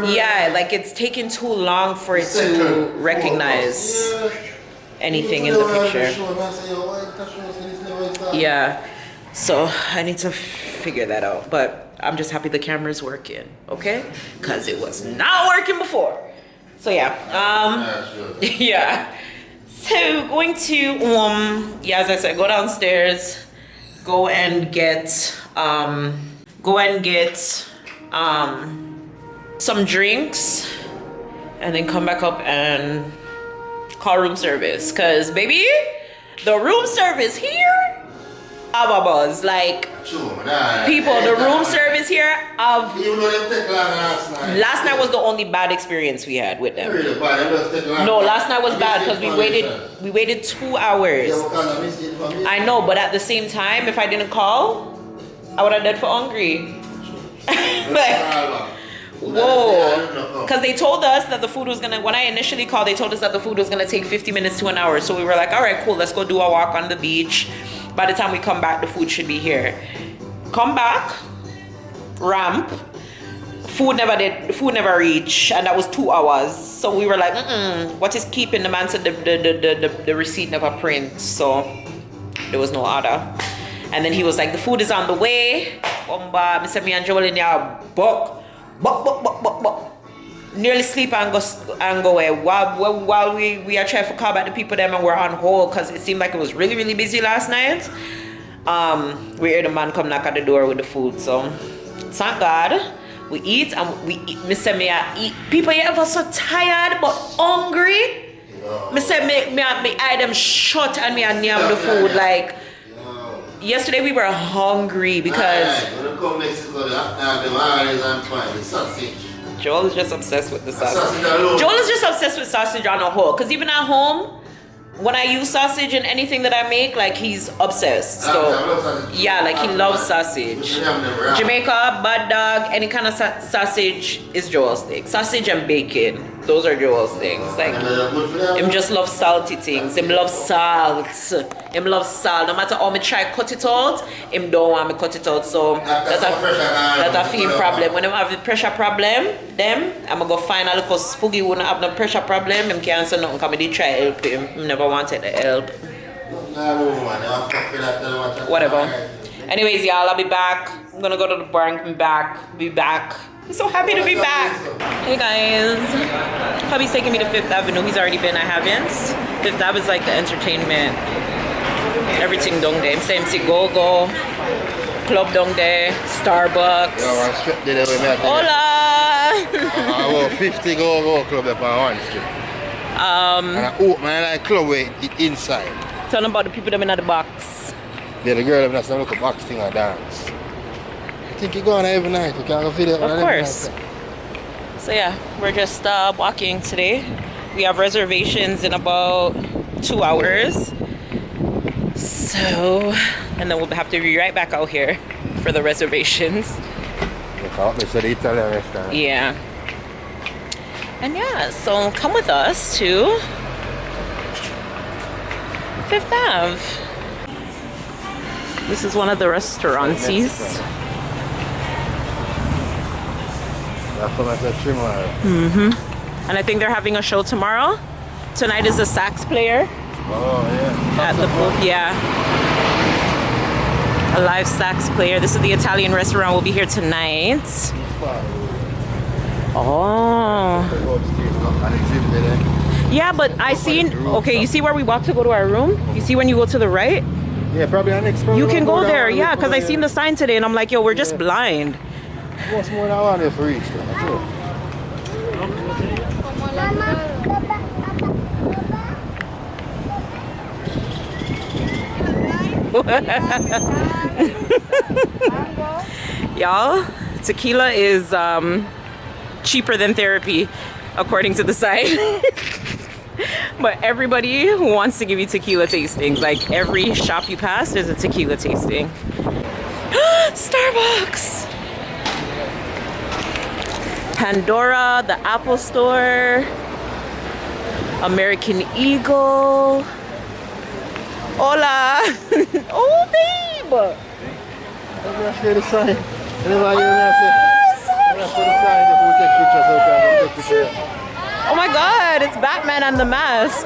yeah, like it's taking too long for it to recognize anything in the picture. Yeah, so I need to figure that out, but I'm just happy the camera's working, okay? Because it was not working before. So yeah, yeah. So going to yeah, as I said, go downstairs, go and get some drinks, and then come back up and call room service. Cause baby, the room service here, ababas, like people, the room service here of last night was the only bad experience we had with them. No, last night was bad because we waited 2 hours. I know, but at the same time, if I didn't call, I would have died for hungry. Like, whoa, because they told us that the food was gonna, when I initially called, they told us that the food was gonna take 50 minutes to an hour. So we were like, all right, cool, let's go do a walk on the beach. By the time we come back, the food should be here. Come back, ramp, food never reached, and that was 2 hours. So we were like, what is keeping the man said the receipt never print, so there was no order. And then he was like, the food is on the way. I said, me and Joel in there, buck. Nearly sleep and go away while we are trying to call back the people them and we're on hold because it seemed like it was really, really busy last night. We heard the man come knock at the door with the food, so thank God we eat and we eat. Me say me eat. People you ever so tired but hungry? Me say me eye them shut and me and name the food like. Yesterday we were hungry because Joel is just obsessed with the sausage. Joel is just obsessed with sausage on a whole. Because even at home, when I use sausage in anything that I make, like he's obsessed. So yeah, like he loves sausage. Jamaica, bad dog, any kind of sausage is Joel's thing. Sausage and bacon, those are Joel's things. Like him just loves salty things. Him loves salt. Him loves salt. No matter how me try cut it out, him don't want me cut it out. So that's a feed problem. When I have the pressure problem, them I'm gonna go find a little spooky who don't have no pressure problem. Him can't say nothing. Cause me did try help him. Him never wanted the help. Whatever. Anyways, y'all, I'll be back. I'm gonna go to the bar and be back. I'm so happy to be back. Hey guys, Hubby's taking me to 5th Avenue. He's already been, I haven't. 5th Ave is like the entertainment. Everything down there. Same see go-go, club down there, Starbucks. Hola! 50 go club up on one strip. And I open like club way inside. Tell them about the people that in the box. Yeah, the girl that look a box thing and dance. I think you go on every night. You can go video. Of course. So yeah, we're just walking today. We have reservations in about 2 hours. So, and then we'll have to be right back out here for the reservations. Yeah. And yeah, so come with us to 5th Ave. This is one of the restaurantes. And I think they're having a show tomorrow. Tonight is a sax player. Oh yeah. At the book, yeah. A live sax player. This is the Italian restaurant. We'll be here tonight. Oh. Yeah, but I seen. Okay, you see where we walk to go to our room? You see when you go to the right? Yeah, probably an expert. You can go there, yeah, because I seen the sign today and I'm like, yo, we're just blind. What's more than one for each? Y'all, tequila is cheaper than therapy, according to the site. But everybody wants to give you tequila tastings. Like every shop you pass, there's a tequila tasting. Starbucks! Pandora, the Apple Store. American Eagle. Hola. Oh, babe. Oh my God, it's Batman and the Mask.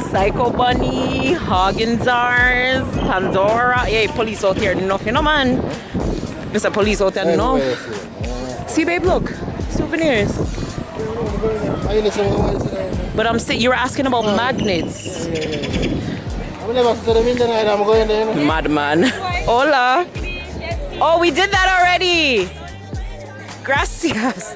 Psycho Bunny, Hagen-Dazs, Pandora. Hey, police out here, nothing, no man. There's a police out there, no. See, babe, look, souvenirs. But I'm saying you were asking about magnets. Madman. Hola. Oh, we did that already. Gracias.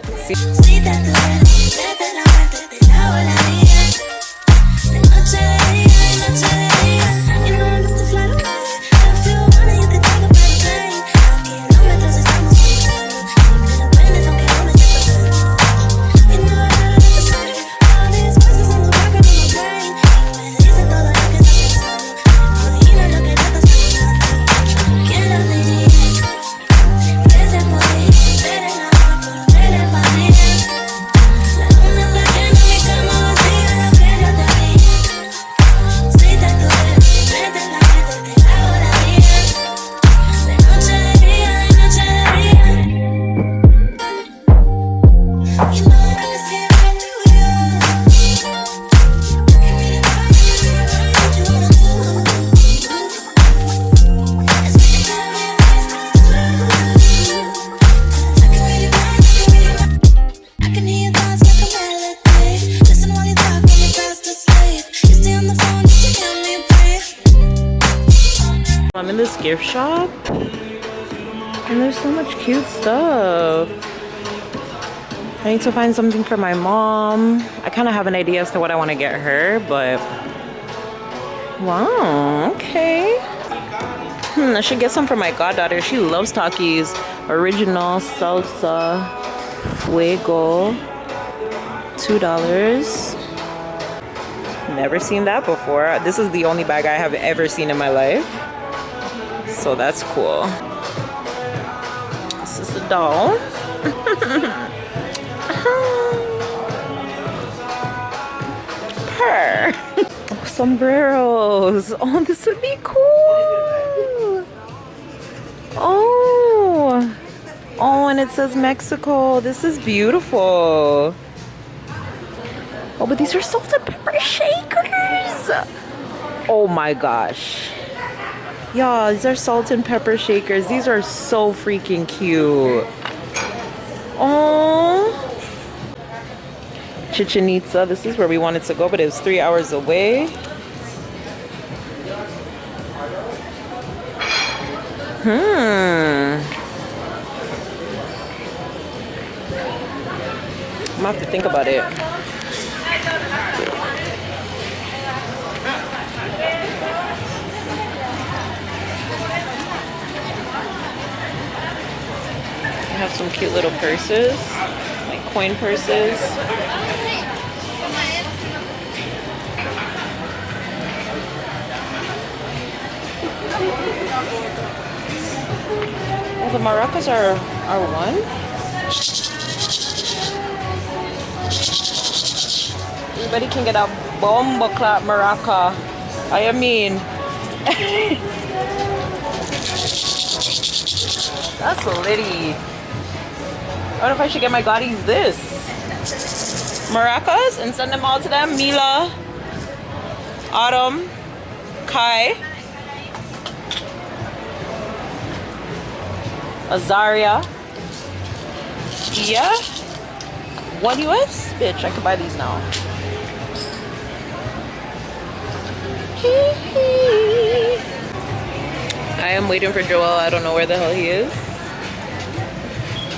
I'm in this gift shop and there's so much cute stuff. I need to find something for my mom. I kind of have an idea as to what I want to get her, but wow, okay. I should get some for my goddaughter. She loves Takis. Original salsa fuego, $2. Never seen that before. This is the only bag I have ever seen in my life. So that's cool. This is the doll. Purr. Oh, sombreros. Oh, this would be cool. Oh. Oh, and it says Mexico. This is beautiful. Oh, but these are salt and pepper shakers. Oh my gosh. Yeah, these are salt and pepper shakers. These are so freaking cute. Oh, Chichen Itza. This is where we wanted to go, but it was 3 hours away. I'm gonna have to think about it. I have some cute little purses, like coin purses. Oh, the maracas are one. Everybody can get a bomba clap maraca. I mean. That's litty. I wonder if I should get my gotties this. Maracas and send them all to them. Mila, Autumn, Kai, Azaria, Iya. $1 US? Bitch, I could buy these now. I am waiting for Joel. I don't know where the hell he is.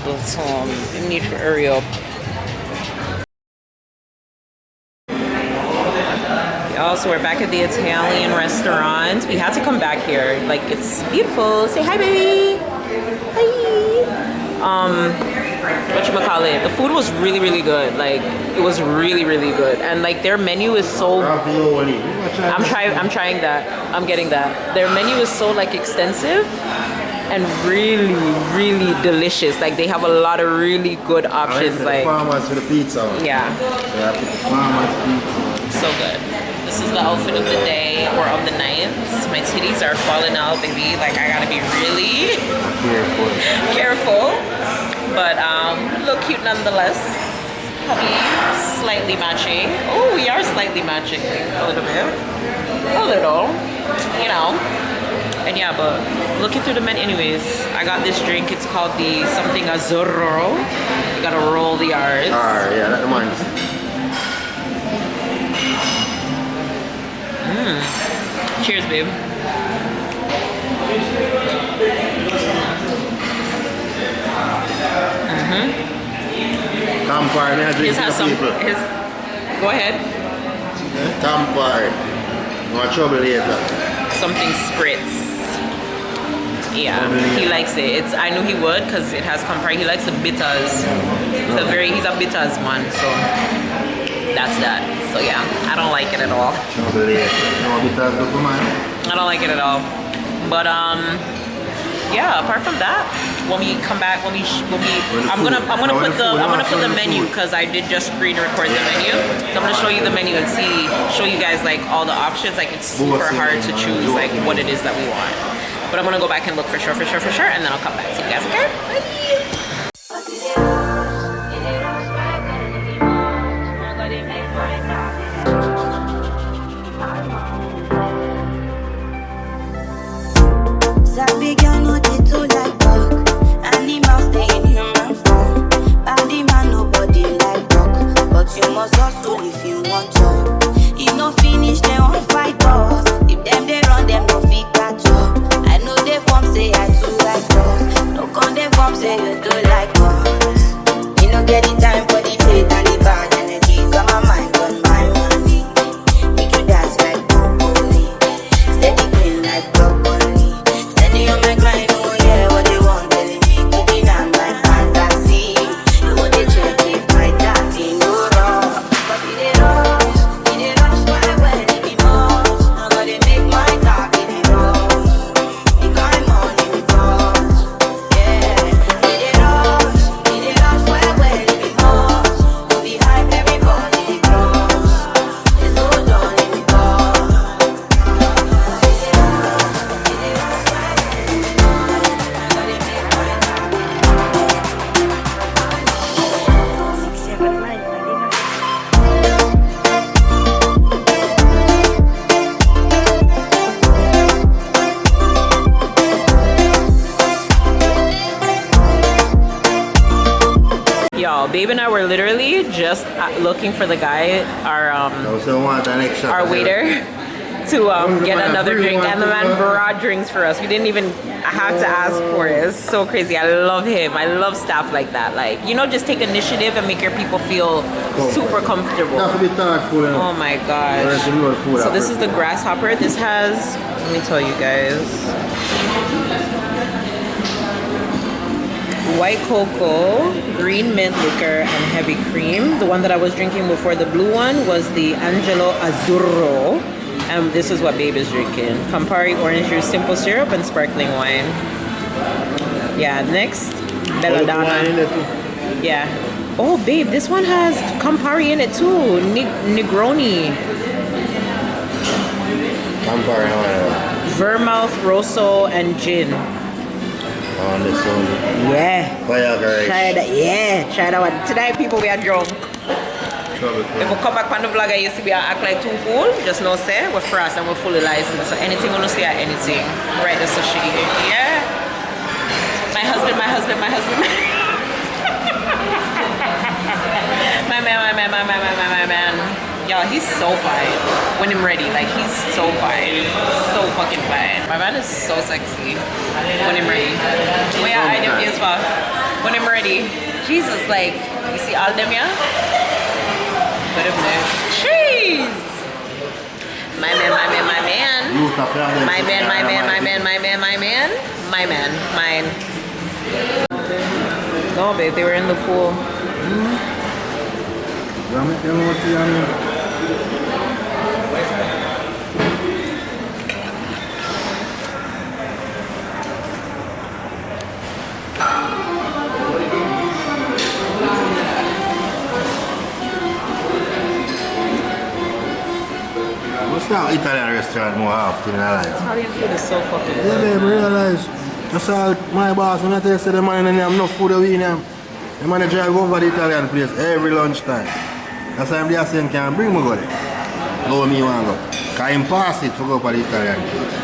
But I need to hurry up. Also, we're back at the Italian restaurant. We had to come back here. Like, it's beautiful. Say hi, baby. Hi. Whatchamacallit? The food was really, really good. Like, it was really, really good. And like, their menu is so. I'm trying that. I'm getting that. Their menu is so like extensive. and really, really delicious. Like they have a lot of really good options. The Like farmers for the pizza. yeah, Yeah, the farmers pizza. so good. This is the outfit of the day or of the night. My titties are falling out, baby. Like I gotta be really careful. But look cute nonetheless. Hubby slightly matching. Oh, we are slightly matching a little bit. A little, you know. And yeah, but looking through the menu anyways, I got this drink. It's called the something azzurro. You gotta roll the R's. Yeah, that reminds me. Cheers, babe. Campfire, may I drink This has for some. people? Go ahead. Campfire. No trouble later. Something spritz. Yeah, he likes it. It's I knew he would because it has Campari. He likes the bitters. He's a bitters man. So that's that. So yeah, I don't like it at all. I don't like it at all. But yeah. Apart from that, when we come back, I'm gonna put the menu because I did just screen record the menu. So I'm gonna show you the menu and show you guys like all the options. Like it's super hard to choose like what it is that we want. But I'm gonna go back and look for sure, and then I'll come back to you guys. Okay? Sabi girl no dey too like talk. Animals dey in human form. Body man nobody like talk, but you must hustle if you want job. If no finish, they won't fight us. If them they run, them no fit catch up. I know they form say I too like us. No con they form say you too like us. You no get the time for the hate and the bad energy. Got my mind on my money. Make you dance like broccoli. Steady green like broccoli. Steady on my grind, oh yeah, what they want telling me. Cooking on my fantasy. You want to check if my daddy no wrong. But it ain't rush, why when it be much. I'm gonna make my talk in it rush. The kind money we touch, yeah. It ain't rush, why when it be much. To be hype, everybody crush. There's no done in the talk. Y'all, babe and I were literally just looking for the guy, our waiter, to get another drink, and the man brought drinks for us. We didn't even have to ask for it. It's so crazy. I love him. I love staff like that. Like, you know, just take initiative and make your people feel super comfortable. Oh my gosh. So this is the grasshopper. This has, let me tell you guys, white cocoa, green mint liquor, and heavy cream. The one that I was drinking before, the blue one, was the Angelo Azzurro. And this is what babe is drinking. Campari, orange juice, simple syrup, and sparkling wine. Yeah, next, Belladonna. Yeah. Oh, babe, this one has Campari in it too. Negroni. Campari, Vermouth, Rosso, and gin. On this one. Yeah. Fire, Try that. Yeah, try that one. Tonight, people, we are drunk. If we come back on the vlog, I used to be act like too full. Just no say we're fast and we're fully licensed. So anything we don't say anything. Right, the sushi. Yeah. My husband. my man. Y'all, he's so fine. When I'm ready, like he's so fine. So fucking fine. My man is so sexy. When I'm ready. Oh yeah, I do as well. When I'm ready. Jesus, like, you see all them, yeah? Put him there. Jeez! My man. Mine. No, babe, they were in the pool. restaurant more often in our life. Italian food is so fucking Yeah, babe, realize. Just all my boss, when I tell you the man and have no food we in him. The man drive over the Italian place every lunchtime. That's why I'm just saying, can bring me go there. Go me want go. Because him pass it to go for the Italian place.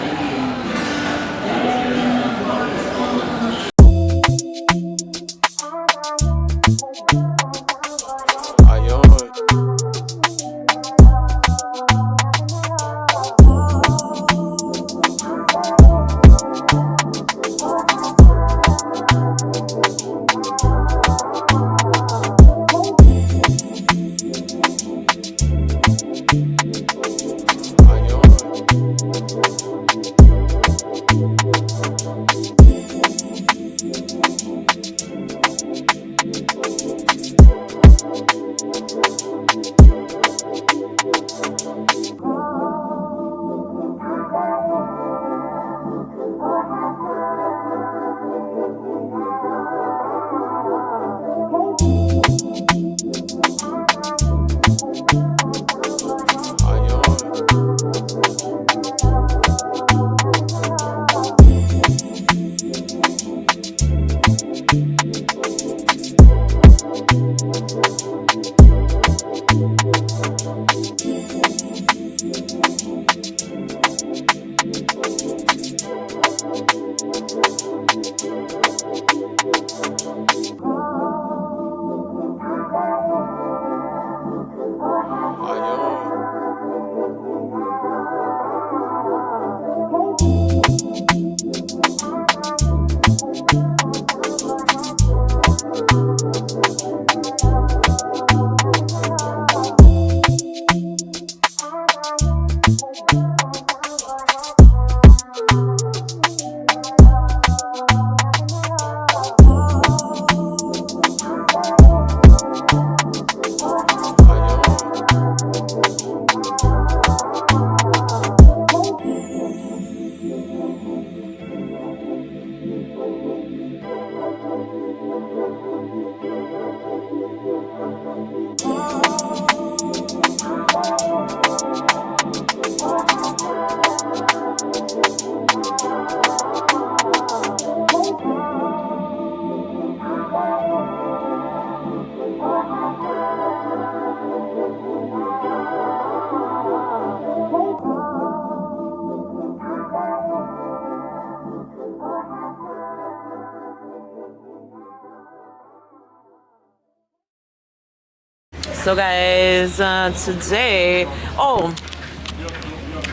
So guys, today,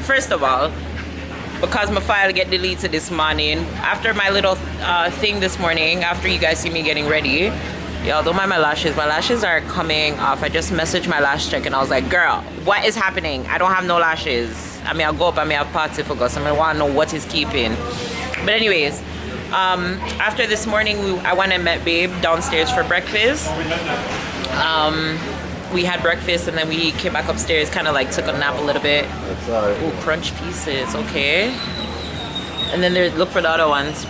first of all, because my file get deleted this morning, after my little thing this morning, after you guys see me getting ready, y'all don't mind my lashes are coming off. I just messaged my lash check and I was like, girl, what is happening? I don't have no lashes. I mean, I'll go up, I may have party for us. I want to know what is keeping. But anyways, after this morning, I went and met Babe downstairs for breakfast. We had breakfast and then we came back upstairs, kind of like took a nap a little bit. Oh, crunch pieces, okay. And then look for the other ones.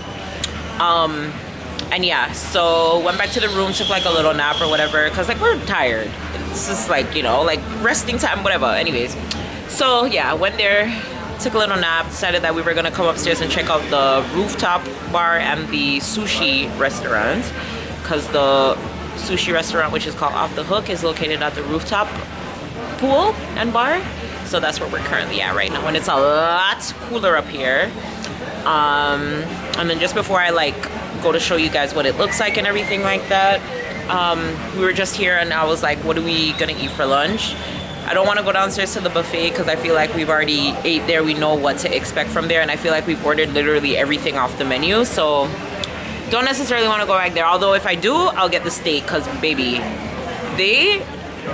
And yeah, so went back to the room, took like a little nap or whatever, cause like we're tired. It's just like, you know, like resting time, whatever. Anyways, so yeah, went there, took a little nap, decided that we were gonna come upstairs and check out the Rooftop bar and the sushi restaurant, cause the sushi restaurant, which is called Off the Hook, is located at the Rooftop pool and bar. So that's where we're currently at right now, and it's a lot cooler up here. And then just before I like go to show you guys what it looks like and everything like that, we were just here and I was like, what are we gonna eat for lunch? I don't want to go downstairs to the buffet because I feel like we've already ate there. We know what to expect from there, and I feel like we've ordered literally everything off the menu, so don't necessarily want to go back there. Although if I do, I'll get the steak, because baby, they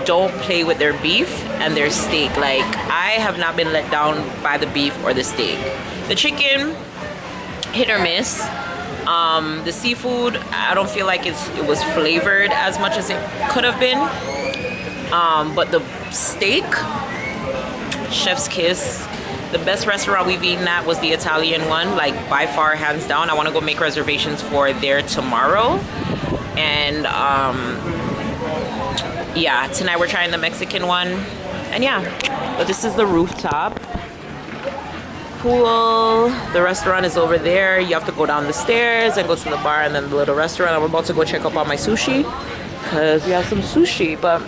don't play with their beef and their steak. Like, I have not been let down by the beef or the steak. The chicken, hit or miss. The seafood, I don't feel like it was flavored as much as it could have been. But the steak, chef's kiss. The best restaurant we've eaten at was the Italian one, like by far, hands down. I want to go make reservations for there tomorrow. And yeah, tonight we're trying the Mexican one. And yeah, but this is the Rooftop. pool. The restaurant is over there. You have to go down the stairs and go to the bar and then the little restaurant. I'm about to go check up on my sushi because we have some sushi. But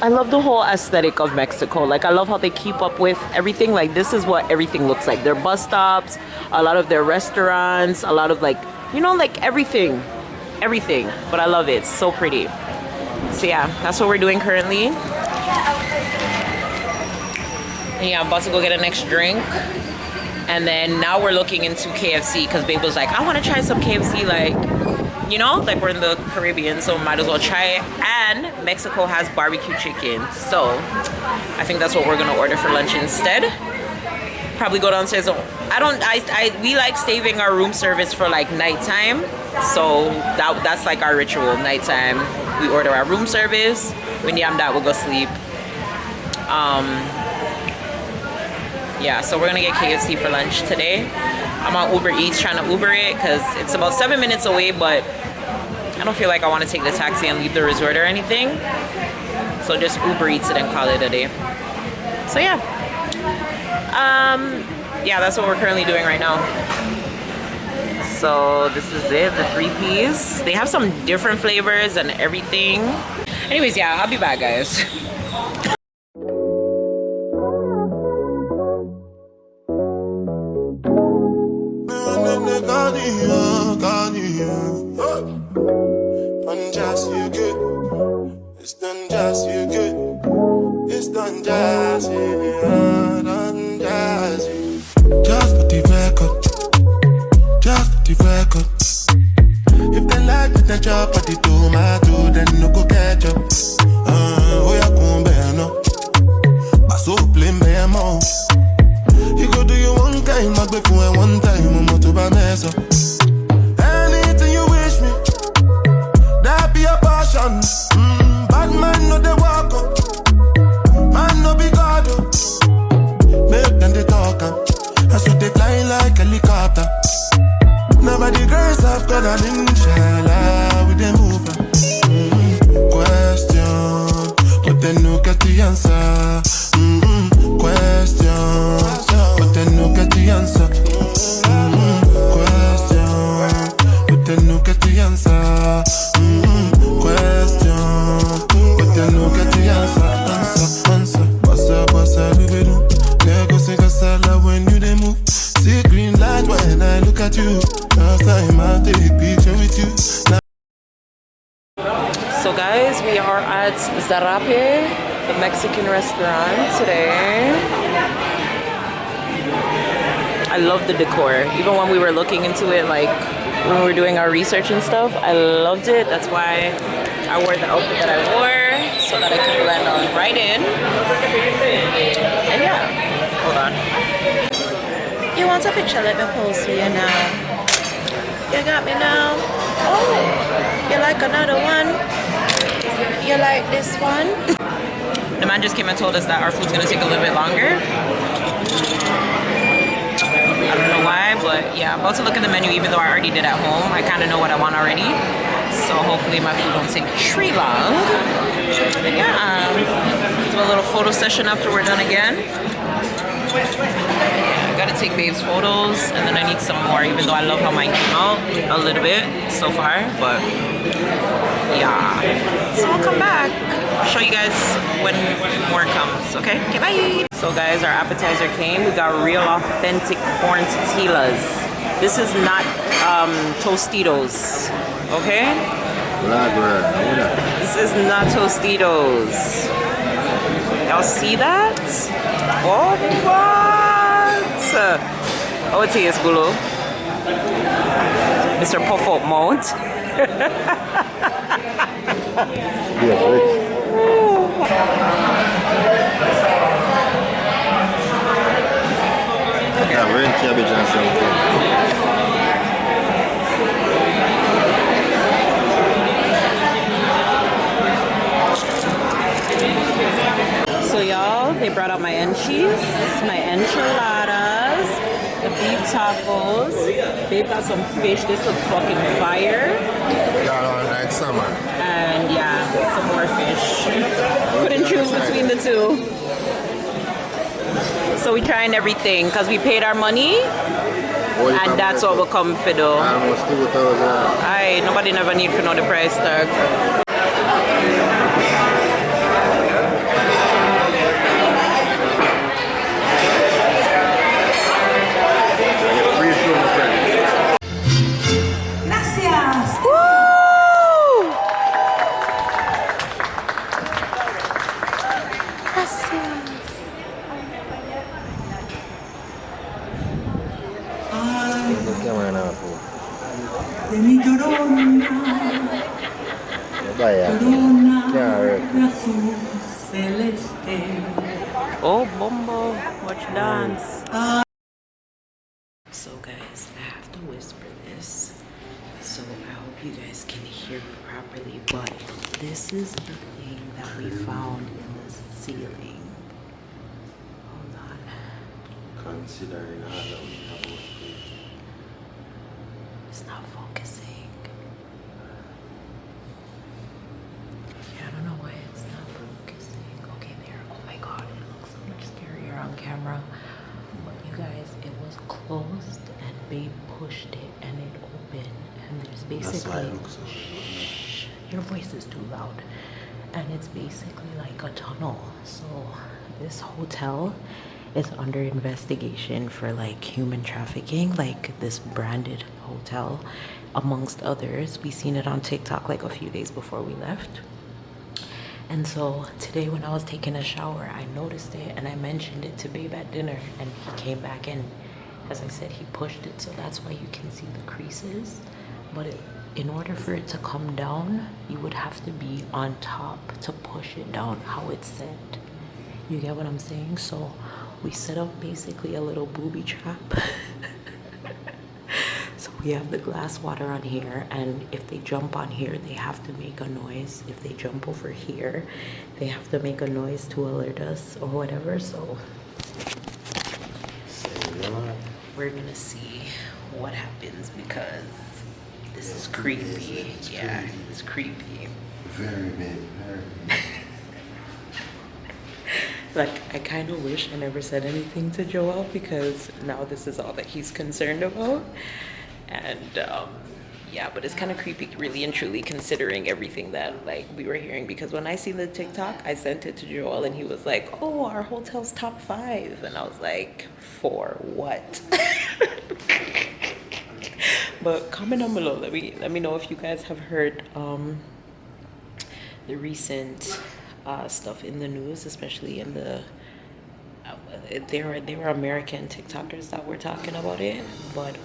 I love the whole aesthetic of Mexico. Like, I love how they keep up with everything. Like, this is what everything looks like. Their bus stops, a lot of their restaurants, a lot of, like, you know, like everything. But I love it. It's so pretty. So yeah, that's what we're doing currently. And yeah, I'm about to go get a next drink. And then now we're looking into KFC because Babe was like, I want to try some KFC, like, you know, like we're in the Caribbean, so might as well try it. And Mexico has barbecue chicken, so I think that's what we're gonna order for lunch instead. Probably go downstairs. We like saving our room service for like nighttime, so that's like our ritual. Nighttime, we order our room service. When you have that, we'll go sleep. Yeah, so we're gonna get KFC for lunch today. I'm on Uber Eats trying to Uber it because it's about 7 minutes away, but I don't feel like I want to take the taxi and leave the resort or anything. So just Uber Eats it and call it a day. So yeah. Yeah, that's what we're currently doing right now. So this is it, the 3-piece. They have some different flavors and everything. Anyways, yeah, I'll be back, guys. Done just you good. It's done just you good. It's done just you. Done just you. Just for the record. Just for the record. If they like the job at the tomato, then no go catch up. Oh yeah, come bear no. I so blame bear more. You go do your one time, I go for one time, I'm not to mess up. Anything you wish me, that be a passion. Bad man no they walk up, man no be God up. Make them they talk up, I saw they fly like helicopter. Nobody girls have got an inshallah with them over. Question, but they no get the answer. Question, but they no get the answer. Question, but they no get the answer. Question, but they no get the answer. Answer, bossa, do. Lego sing a salad when you they move. See green light when I look at you. Last time I take a picture with you. So guys, we are at ZOESHAAA, the Mexican restaurant today. I love the decor. Even when we were looking into it, like when we were doing our research and stuff, I loved it. That's why I wore the outfit that I wore, so that I could blend on right in. And yeah, hold on. You want a picture? Let me pose for you now. You got me now? Oh, you like another one? You like this one? The man just came and told us that our food's gonna take a little bit longer. I don't know why, but yeah, I'm about to look at the menu even though I already did at home. I kind of know what I want already. So hopefully my food don't take too long. And yeah, do a little photo session after we're done again. I gotta take Babe's photos and then I need some more, even though I love how mine came out a little bit so far, but yeah. So I'll come back. I'll show you guys when more comes, okay? Okay, bye! So guys, our appetizer came. We got real authentic corn tortillas. This is not Tostitos, okay? This is not Tostitos. Y'all see that? Oh, what? Oh, it is Gulo. Mr. Pop-Up mode. So y'all, they brought out my enchiladas, the beef tacos. They've got some fish. This looks fucking fire. Got on like summer. And yeah, some more fish. Couldn't choose between the two. So we trying everything because we paid our money, and that's what will come for though. Almost 2,000. Aye, nobody never need to know the price tag. Oh, Bumbo, watch dance. So guys, I have to whisper this, so I hope you guys can hear me properly, but this is the thing that we found in the ceiling. Hold on. Considering Halloween, It's not focusing. Yeah, I don't know why it's not focusing. Okay, there. Oh my god, it looks so much scarier on camera. But you guys, it was closed and Babe pushed it and it opened. And there's basically... Shh, your voice is too loud. And it's basically like a tunnel. So this hotel is under investigation for like human trafficking, like this branded hotel amongst others. We seen it on TikTok like a few days before we left. And so today when I was taking a shower, I noticed it and I mentioned it to Babe at dinner, and he came back and, as I said, he pushed it, so that's why you can see the creases. But in order for it to come down, you would have to be on top to push it down how it's set. You get what I'm saying? So we set up basically a little booby trap. So we have the glass water on here, and if they jump on here, they have to make a noise. If they jump over here, they have to make a noise to alert us or whatever. So we're gonna see what happens, because this is creepy. Yeah, it's creepy. Very big, very big. Like, I kind of wish I never said anything to Joel, because now this is all that he's concerned about. And yeah, but it's kind of creepy, really and truly, considering everything that like we were hearing. Because when I seen the TikTok, I sent it to Joel and he was like, oh, our hotel's top 5, and I was like, for what? But comment down below, let me know if you guys have heard the recent stuff in the news, especially in the they were American TikTokers that were talking about it. But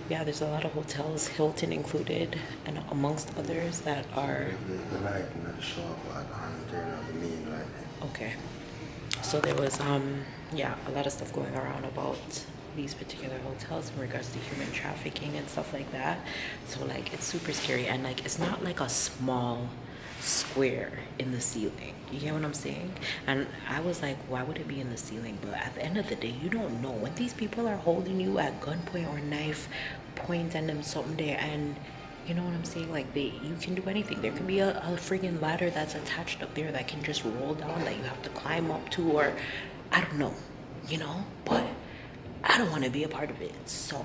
yeah, there's a lot of hotels, Hilton included, and amongst others that are the lighting at the shop and turn on the main lighting. okay. So there was yeah, a lot of stuff going around about these particular hotels in regards to human trafficking and stuff like that. So like, it's super scary, and like, it's not like a small square in the ceiling. You get what I'm saying? And I was like, why would it be in the ceiling? But at the end of the day, you don't know when these people are holding you at gunpoint or knife point and them something there, and you know what I'm saying, like you can do anything. There could be a friggin' ladder that's attached up there that can just roll down, that you have to climb up to, or I don't know, you know. But I don't want to be a part of it, so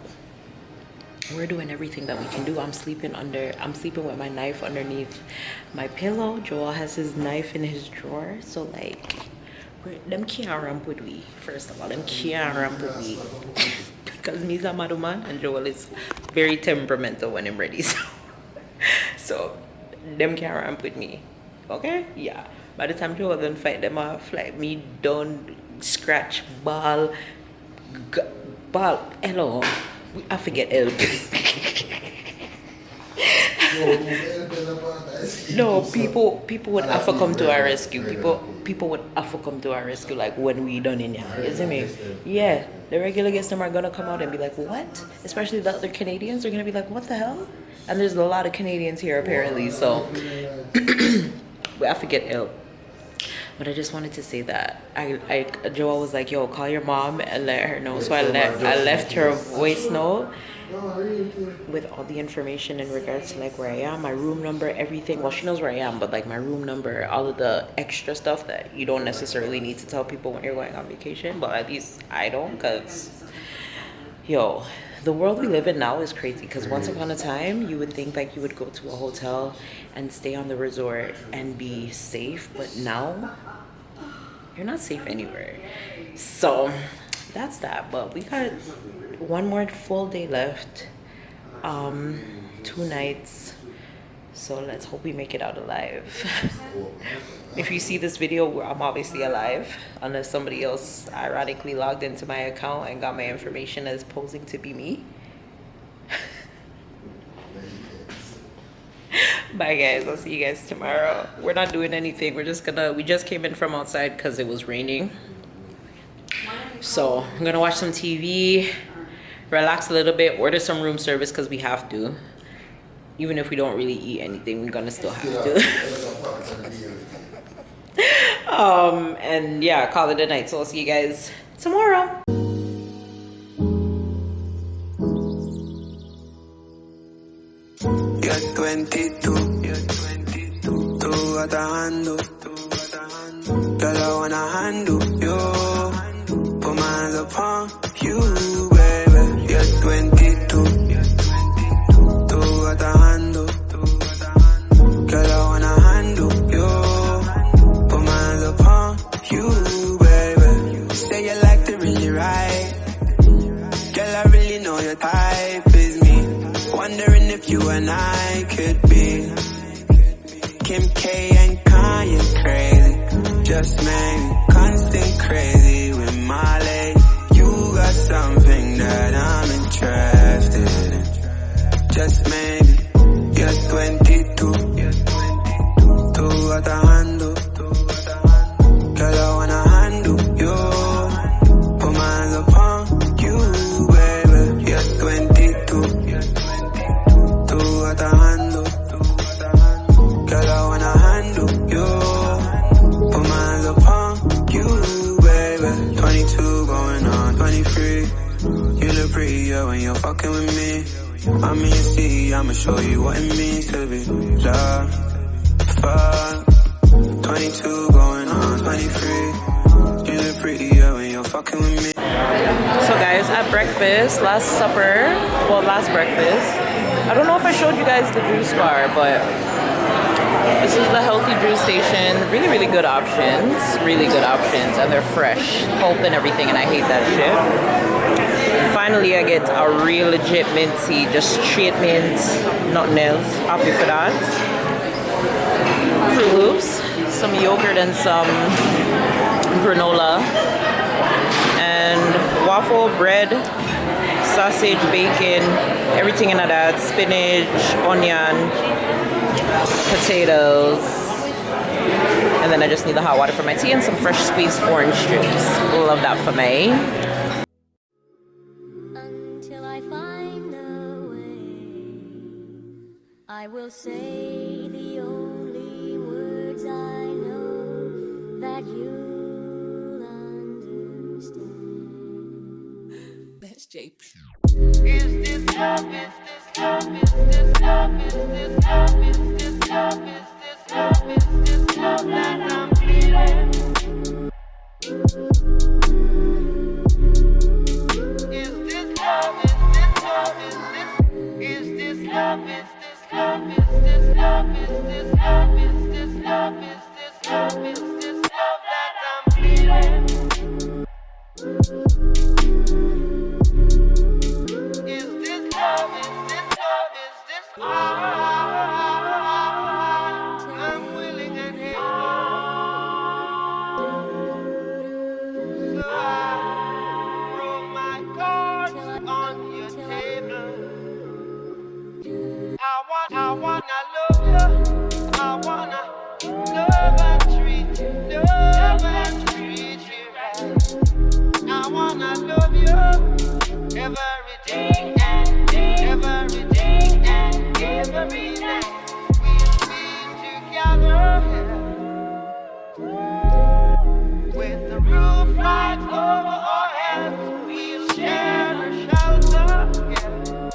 we're doing everything that we can do. I'm sleeping with my knife underneath my pillow. Joel has his knife in his drawer. So like, them can't ramp with me. First of all, them can't ramp with me. Because me's a mad man and Joel is very temperamental when I'm ready. So them can't ramp with me. Okay? Yeah. By the time Joel done fight them off, like me done scratch ball, hello. I forget help. No, people would have to come to our rescue. People would have to come to our rescue, like when we done in here. You see me? Yeah, the regular guests are gonna come out and be like, what? Especially the other Canadians are gonna be like, what the hell? And there's a lot of Canadians here apparently, so we have to get help. But I just wanted to say that Joel was like, yo, call your mom and let her know. So I left her a voice note, with all the information in regards to like where I am, my room number, everything. Well, she knows where I am, but like my room number, all of the extra stuff that you don't necessarily need to tell people when you're going on vacation, but at least I don't, because yo, the world we live in now is crazy. Because once upon a time, you would think like you would go to a hotel and stay on the resort and be safe, but now you're not safe anywhere. So that's that. But we got one more full day left, 2 nights, so let's hope we make it out alive. If you see this video, I'm obviously alive, unless somebody else ironically logged into my account and got my information as posing to be me. Bye guys, I'll see you guys tomorrow. We're not doing anything, we just came in from outside because it was raining. So I'm gonna watch some TV, relax a little bit, order some room service because we have to. Even if we don't really eat anything, we're gonna still have to. And yeah, call it a night. So I'll see you guys tomorrow. You're 22, tú atajando, girl, I wanna handle you, put my hands upon you, baby. You're 22, tú atajando, girl, I wanna handle you, put my hands upon you, baby. Say you like to really ride, girl, I really know your type is me. Wondering if you and I could be Kim K and Kanye crazy. Just maybe constant crazy with Molly. You got something that I'm interested in. Just maybe you're 22. Tú atajando. Girl, I wanna handle you. Put my hands upon you, baby. You're 22. Atajando, girl, I wanna handle you. Put my hands upon you, baby. 22 going on 23. You look prettier when you're fucking with me. I mean, see, I'ma show you what it means to be loved. Fuck. 22 going on 23. You look prettier when you're fucking with me. So guys, at breakfast, last breakfast, I don't know if I showed you guys the juice bar, but this is the healthy juice station. Really, really good options. Really good options. And they're fresh. Pulp and everything, and I hate that shit. And finally, I get a real legit mint tea. Just straight mint, nothing else. Happy for that. Fruit Loops. Some yogurt and some granola. And waffle bread. Sausage, bacon, everything in that, spinach, onion, potatoes, and then I just need the hot water for my tea and some fresh squeezed orange juice. Love that for me. Until I find a way, I will say the only words I know that you'll understand. That's JP. Is this love? Is this love? Is this love? Is this love? Is this love? Is this love? Is this love that I'm feeling? Is this love? Is this love? Is this love? Is this love? Is this love? Is this love? Is this love? Is this love? Is this love that I'm feeling? I'm willing and able, so I throw my cards on your table. I wanna love you, I wanna love and treat you, right. I wanna love you every day and every day and every night. With the roof right over our heads, we'll share a shelter, yeah.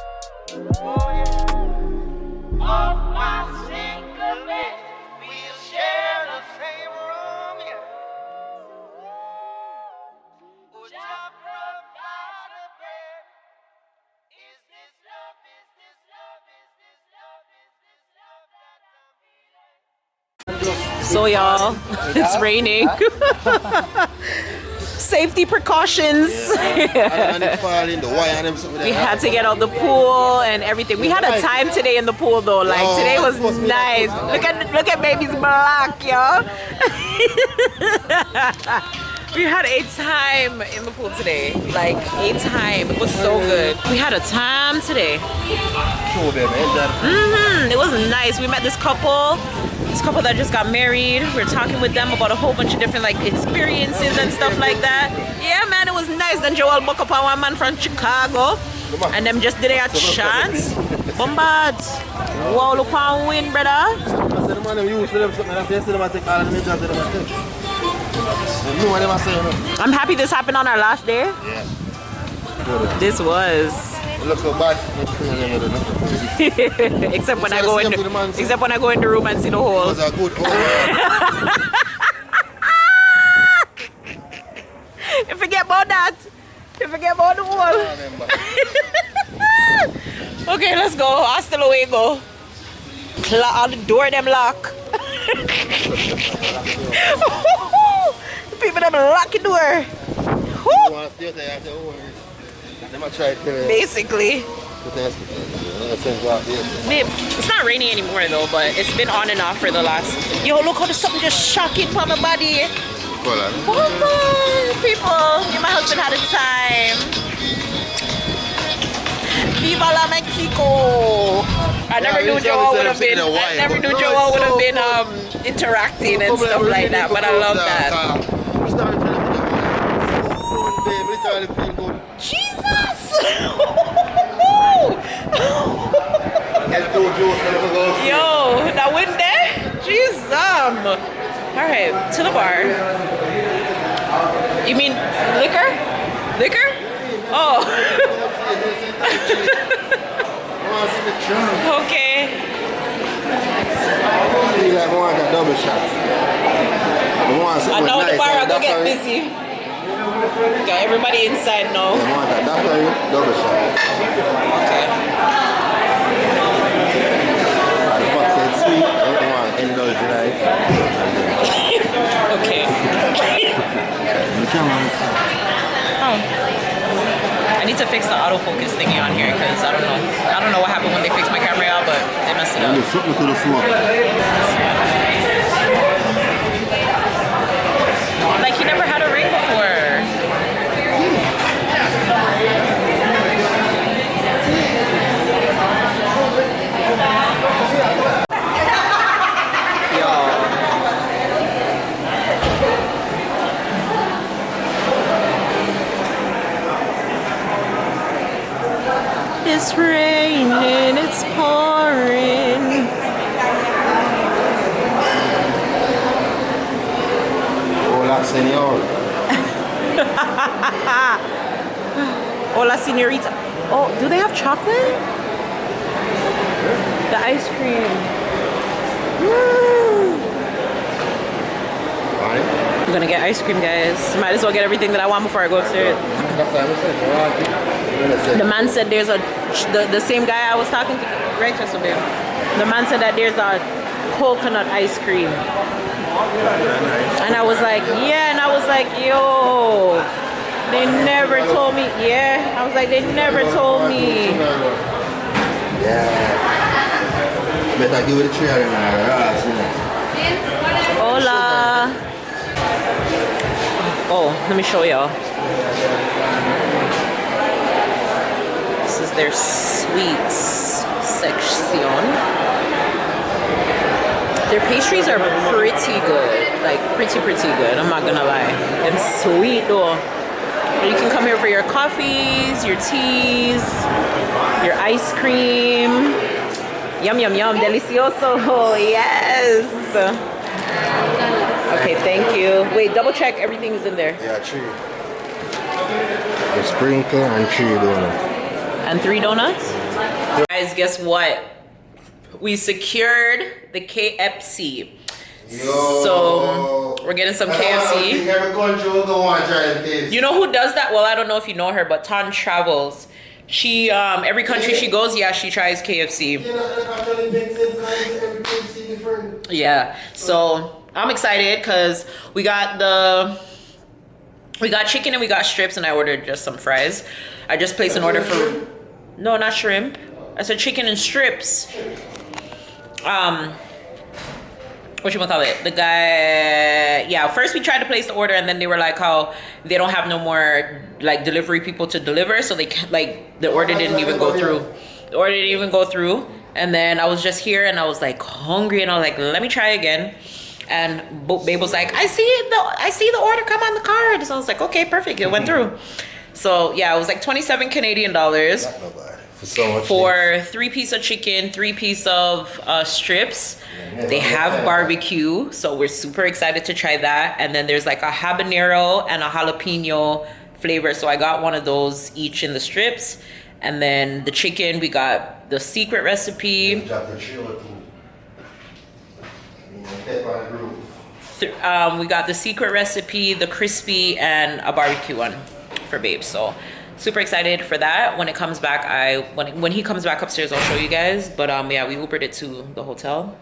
So y'all, it's raining. Safety precautions. And it fall in the wire and them something. We had to get out the pool and everything. We had a time today in the pool though. Like today was nice. Look at baby's black, y'all. We had a time in the pool today. Like a time. It was so good. We had a time today. It was nice. We met this couple that just got married. We were talking with them about a whole bunch of different like experiences and stuff like that. Yeah, man, it was nice. Then Joel booked up on one man from Chicago, and them just did a chance. Bombard. Wow, look how win, brother. I'm happy this happened on our last day. Yeah. This was. Look so bad. except when I go in the room and see the hole. It was a good hole. You forget about that. You forget about the hole. Okay, let's go. Hasta luego. All the door them lock. People them lock the door. Basically. Babe, it's not raining anymore though, but it's been on and off for the last. Yo, look how there's something just shocking from my body. People, me and my husband had a time. Viva la Mexico! I never knew Joel would have been. I never knew Joel would have been interacting and stuff like that. But I love that. Jesus! Yo, that wind there? Jesus! All right, to the bar. You mean liquor? Liquor? Oh. Okay. I want a double shot. I know the bar will go get busy. Okay, everybody inside now. I want a double shot. Okay. The fuck said sweet. I want to indulge life. Okay. Oh. I need to fix the autofocus thingy on here because I don't know what happened when they fixed my camera out, but they messed it up. Like he never had a ring before. It's raining, it's pouring. Hola, senor. Hola, señorita. Oh, do they have chocolate? The ice cream. Woo. I'm gonna get ice cream, guys. Might as well get everything that I want before I go upstairs. The man said there's the same guy I was talking to, right? The man said that there's a coconut ice cream. And I was like, yeah, and I was like, yo, they never told me. Yeah, I was like, they never told me. Yeah. Better give it a try. Hola. Oh, let me show y'all. This is their sweets section. Their pastries are pretty good. Like pretty good. I'm not gonna lie. And sweet though. You can come here for your coffees, your teas, your ice cream. Yum, yum, yum. Delicioso. Yes. Okay, thank you. Wait, double check everything is in there. Yeah, 3. The sprinkle and 3 donuts. And 3 donuts? Guys, guess what? We secured the KFC. Yo. So we're getting some KFC. You know who does that? Well, I don't know if you know her, but Tan travels. She every country she goes, yeah, she tries KFC. Yeah. So I'm excited because we got chicken and we got strips, and I ordered just some fries. I just placed an order for, no, not shrimp. I said chicken and strips. Whatchamacallit, the guy, yeah, first we tried to place the order, and then they were like how they don't have no more like delivery people to deliver, so they like the order didn't even go through. The order didn't even go through. And then I was just here and I was like hungry, and I was like, let me try again. And Babe was like, I see the order come on the card. So I was like, okay, perfect, it went through. So yeah, it was like 27 Canadian dollars for 3-piece of chicken, 3-piece of strips. They have barbecue, so we're super excited to try that. And then there's like a habanero and a jalapeno flavor, so I got one of those each in the strips. And then the chicken, we got the secret recipe. We got the secret recipe, the crispy, and a barbecue one for Babe. So super excited for that. When it comes back, when he comes back upstairs, I'll show you guys. But yeah, we Ubered it to the hotel.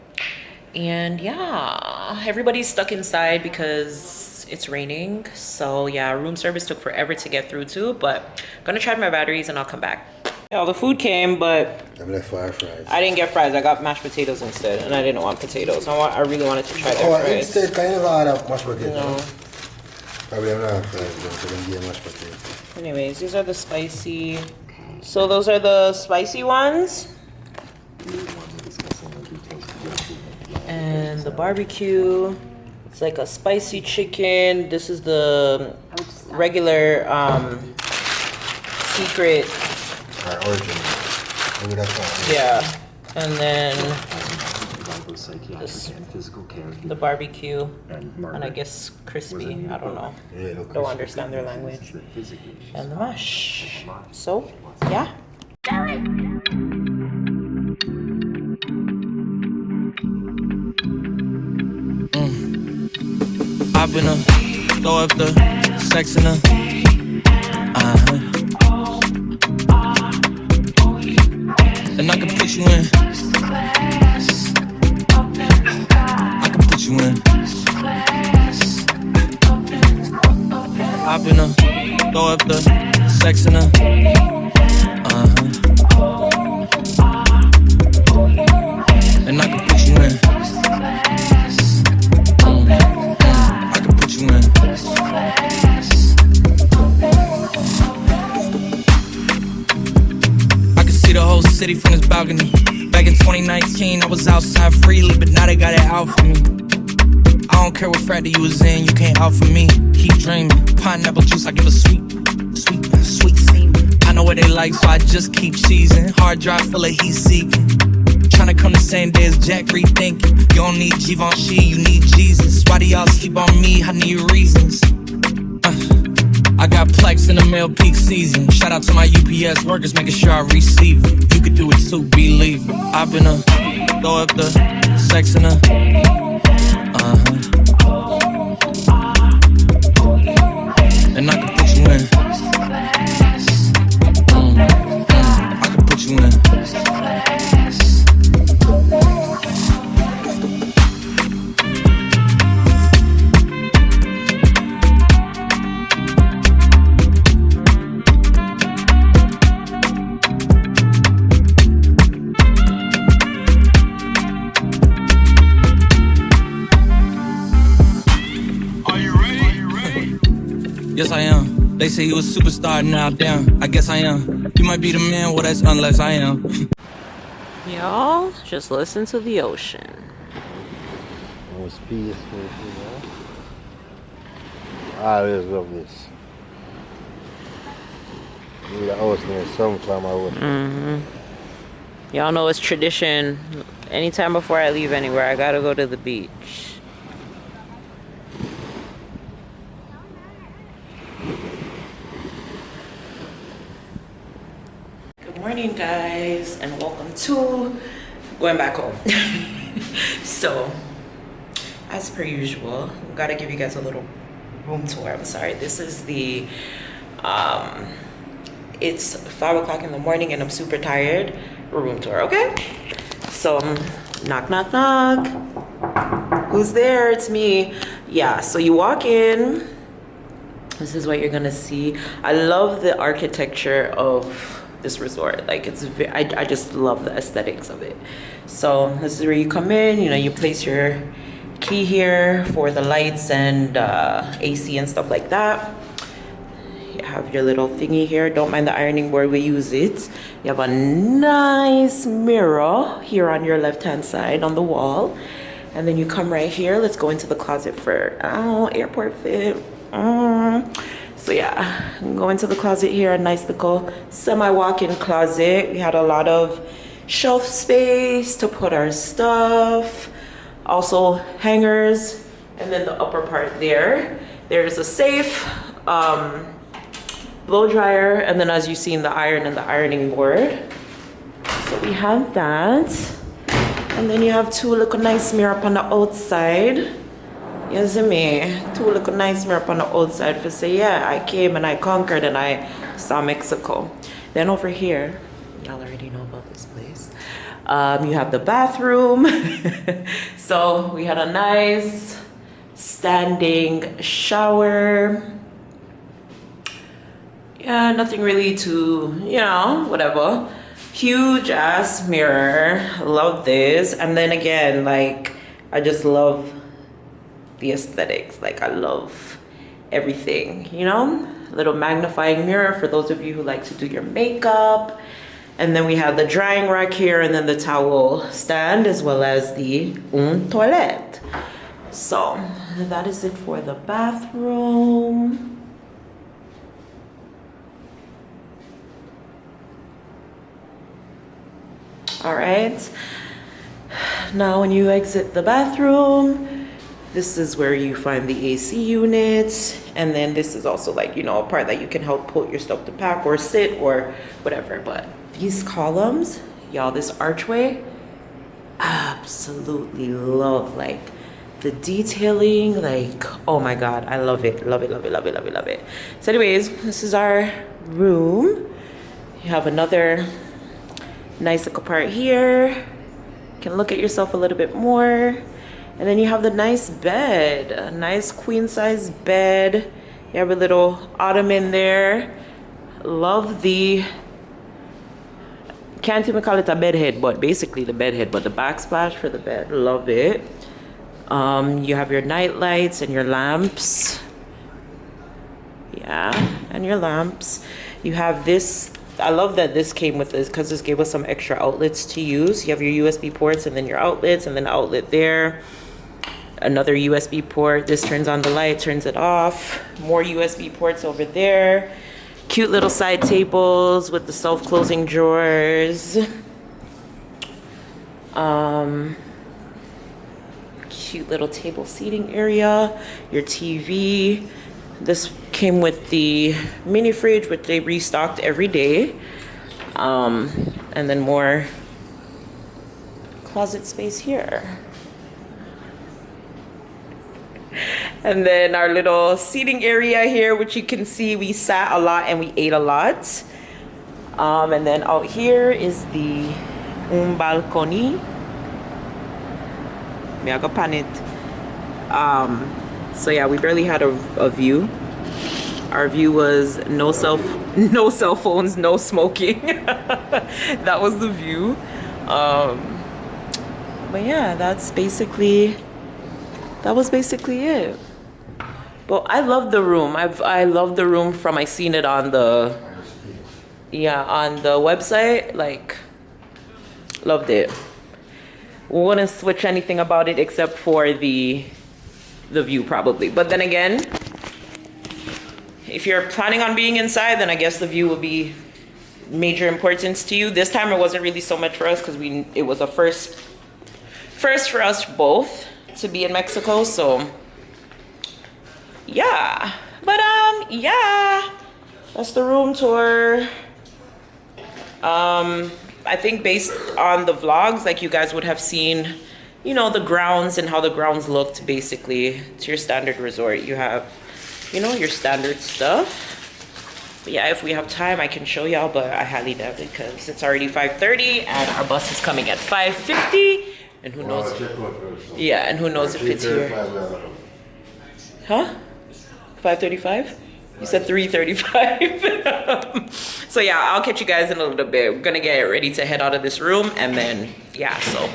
And yeah, everybody's stuck inside because it's raining. So yeah, room service took forever to get through too, but I'm gonna charge my batteries and I'll come back. Yeah, the food came, but I didn't get fries. I got mashed potatoes instead, and I didn't want potatoes. I really wanted to try their fries. Instead, kind of mashed potatoes. No. Probably I'm not fries, so then get mashed potatoes. Anyways, these are the spicy. So those are the spicy ones. And the barbecue, it's like a spicy chicken. This is the regular secret origin. Yeah, and then the barbecue, and I guess crispy. I don't know. Don't understand their language. And the mash. So yeah. Hop in her, throw up the sex in her. And I can put you in. I can put you in. Hop in her, throw up the sex in her. And I can put you in. The whole city from this balcony. Back in 2019, I was outside freely, but now they got it out for me. I don't care what frat you was in, you can't out for me. Keep dreaming, pineapple juice, I give a sweet semen. I know what they like, so I just keep cheesing. Hard drive full of heat seeking. Tryna come the same day as Jack, rethinking. You don't need Givenchy, you need Jesus. Why do y'all sleep on me? I need reasons. I got plex in the mail peak season. Shout out to my UPS workers, making sure I receive it. You could do it too, believe it. I've been throw up the sex in her. And I can put you in. I can put you in. Yes, I am. They say you a superstar, now damn, I guess I am. You might be the man, well that's unless I am. Y'all, just listen to the ocean. It was peaceful, you know? I always love this. Maybe the house near sometime I would. Y'all know it's tradition. Anytime before I leave anywhere, I gotta go to the beach. Good morning, guys, and welcome to going back home. So, as per usual, gotta give you guys a little room tour. I'm sorry, this is the it's 5 o'clock in the morning and I'm super tired. Room tour, okay? So knock knock knock. who's there? It's me. Yeah, so you walk in. This is what you're gonna see. I love the architecture of this resort. Like it's I just love the aesthetics of it. So this is where you come in, you know, you place your key here for the lights and AC and stuff like that. You have your little thingy here. Don't mind the ironing board, we use it. You have a nice mirror here on your left hand side on the wall. And then you come right here. Let's go into the closet for airport fit. So yeah, go into the closet here, a nice little semi-walk-in closet. We had a lot of shelf space to put our stuff, also hangers, and then the upper part there's a safe, blow dryer, and then as you see in the iron and the ironing board. So we have that, and then you have two little nice mirror up on the outside. You see me? Two little nice mirror up on the outside for say, yeah, I came and I conquered and I saw Mexico. Then over here, y'all already know about this place. You have the bathroom. So we had a nice standing shower. Yeah, nothing really to, you know, whatever. Huge ass mirror. Love this. And then again, like, I just love the aesthetics. Like, I love everything, you know? Little magnifying mirror for those of you who like to do your makeup. And then we have the drying rack here, and then the towel stand, as well as the toilet. So that is it for the bathroom. All right, now when you exit the bathroom, this is where you find the AC unit. And then this is also, like, you know, a part that you can help put your stuff to pack or sit or whatever. But these columns, y'all, this archway, absolutely love. Like the detailing, like, oh my God, I love it, love it, love it, love it, love it, love it. So anyways, this is our room. You have another nice little part here. You can look at yourself a little bit more. And then you have the nice bed, a nice queen size bed. You have a little ottoman there. Love the, can't even call it a bed head, but basically the bed head, but the backsplash for the bed, love it. You have your night lights and your lamps. Yeah, and your lamps. You have this, I love that this came with this because this gave us some extra outlets to use. You have your USB ports and then your outlets, and then outlet there. Another USB port. This turns on the light, turns it off. More USB ports over there. Cute little side tables with the self-closing drawers. Cute little table seating area. Your TV. This came with the mini fridge, which they restocked every day. And then more closet space here. And then our little seating area here, which you can see we sat a lot and we ate a lot. And then out here is the balcony. Me I go pan it. So yeah, we barely had a view. Our view was no cell phones, no smoking. That was the view. But yeah, that was basically it. But I love the room. I love the room from, I seen it on the website. Like, loved it. Wouldn't switch anything about it except for the view probably. But then again, if you're planning on being inside, then I guess the view will be major importance to you. This time it wasn't really so much for us because it was a first for us both to be in Mexico. So yeah, but yeah, that's the room tour. I think based on the vlogs, like, you guys would have seen, you know, the grounds and how the grounds looked. Basically, it's your standard resort. You have, you know, your standard stuff. But yeah, if we have time, I can show y'all, but I highly doubt it because it's already 5:30 and our bus is coming at 5:50. And who knows? Yeah, and who knows if it's here. Huh? 5:35? You said 3:35. So yeah, I'll catch you guys in a little bit. We're gonna get ready to head out of this room, and then yeah, so.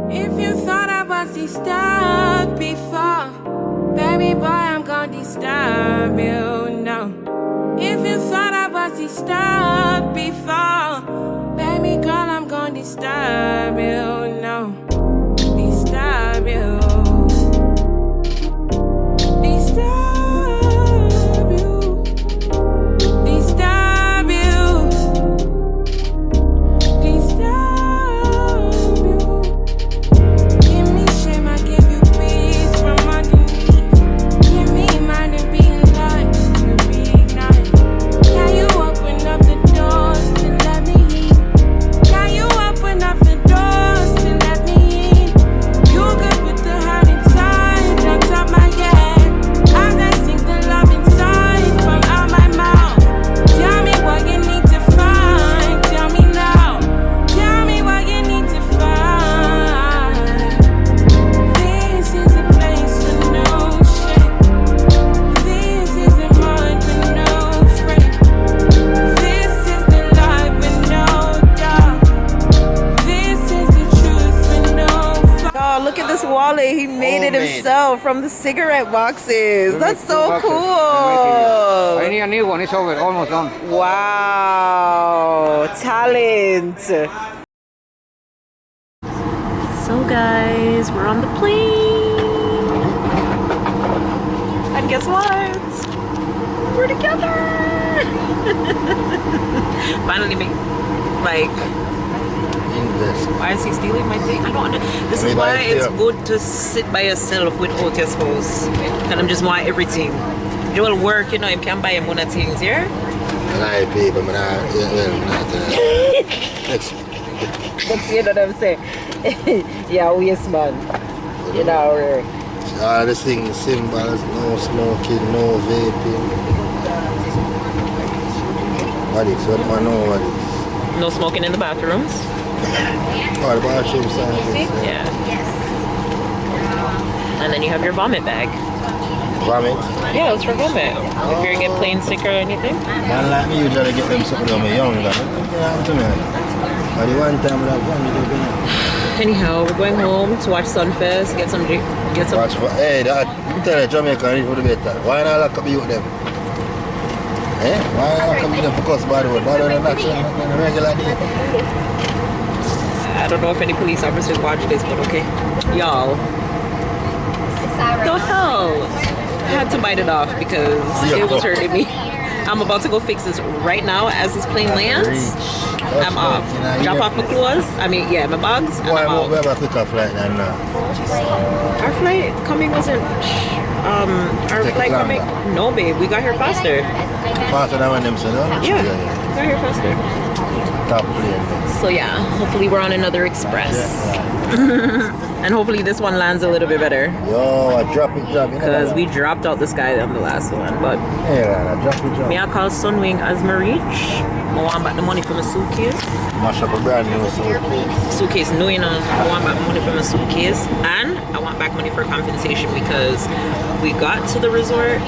If you thought I was disturbed before, baby boy, I'm gonna disturb you now. If you thought I was disturbed before, baby girl, I'm gonna disturb you now. Disturb you. Disturb you. Disturb you. Disturb you. Give me shame, I give you peace from underneath. Give me mine and be light, and be night. Can you open up the doors and let me in? Can you open up the doors and let me in? You good with the heart inside, on top my head. As I sing the love inside from out my mouth. Tell me what you need to find. Tell me now. Tell me what you need to find. This is a place with no shame. This is a mind with no frame. This is the life with no doubt. This is the truth with no Oh, look at this wallet. He made it himself from the cigarette boxes. That's so cool. I need a new one. It's over. Almost done. Wow, talent. So guys, we're on the plane. And guess what? We're together. Finally like, why is he stealing my thing? I don't understand. This is why it's good to sit by yourself without your spouse. And I'm just want everything. You will work, you know, you can buy him one of things here. I pay, but I'm not. But you know what I'm saying? Yeah, yes, man. You know, all the things, symbols, no smoking, no vaping. What is what man know what is? No smoking in the bathrooms. Oh, the bathroom side. Yeah. And then you have your vomit bag. Vomit? Yeah, it's for vomit. If you get plane sick or anything. Man like me usually get them something when I'm younger. But the one time that vomit. Anyhow, we're going home to watch Sunfest, get some. Watch for, hey, that, I'm telling you, Jamaica need for the better. Why not lock up you with them? Eh? Why not lock up with them because bad road? Bad road and action on a regular day. I don't know if any police officers watch this, but okay. Y'all. The hell? I had to bite it off because it was hurting me. I'm about to go fix this right now as this plane lands. I'm off. Drop off my clothes. I mean, yeah, my bags. And Why I'm won't we out. have a quicker flight than now? Our flight coming wasn't. Our flight coming. No, babe, we got here faster. Faster than when them said, no? Yeah, got here faster. Top plane. So yeah, hopefully we're on another express. And hopefully this one lands a little bit better. Yo, I drop it. Because we dropped out this guy on the last one. But yeah, I drop it. me I call Sunwing as my reach. I want back the money from my suitcase. Mash up a brand new suitcase. Suitcase new, you know. I want back money from my suitcase. And I want back money for compensation because we got to the resort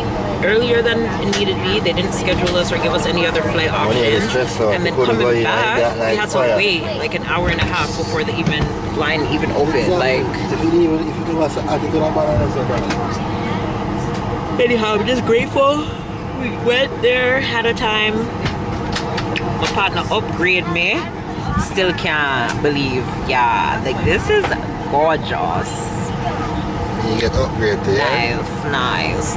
earlier than it needed to be. They didn't schedule us or give us any other flight options. And then coming back, we had to wait like an hour and a half before the line even opened. Like, anyhow, I'm just grateful. We went there, had a time. My partner upgraded me. Still can't believe. Yeah, like this is gorgeous. You get upgraded, yeah? Nice,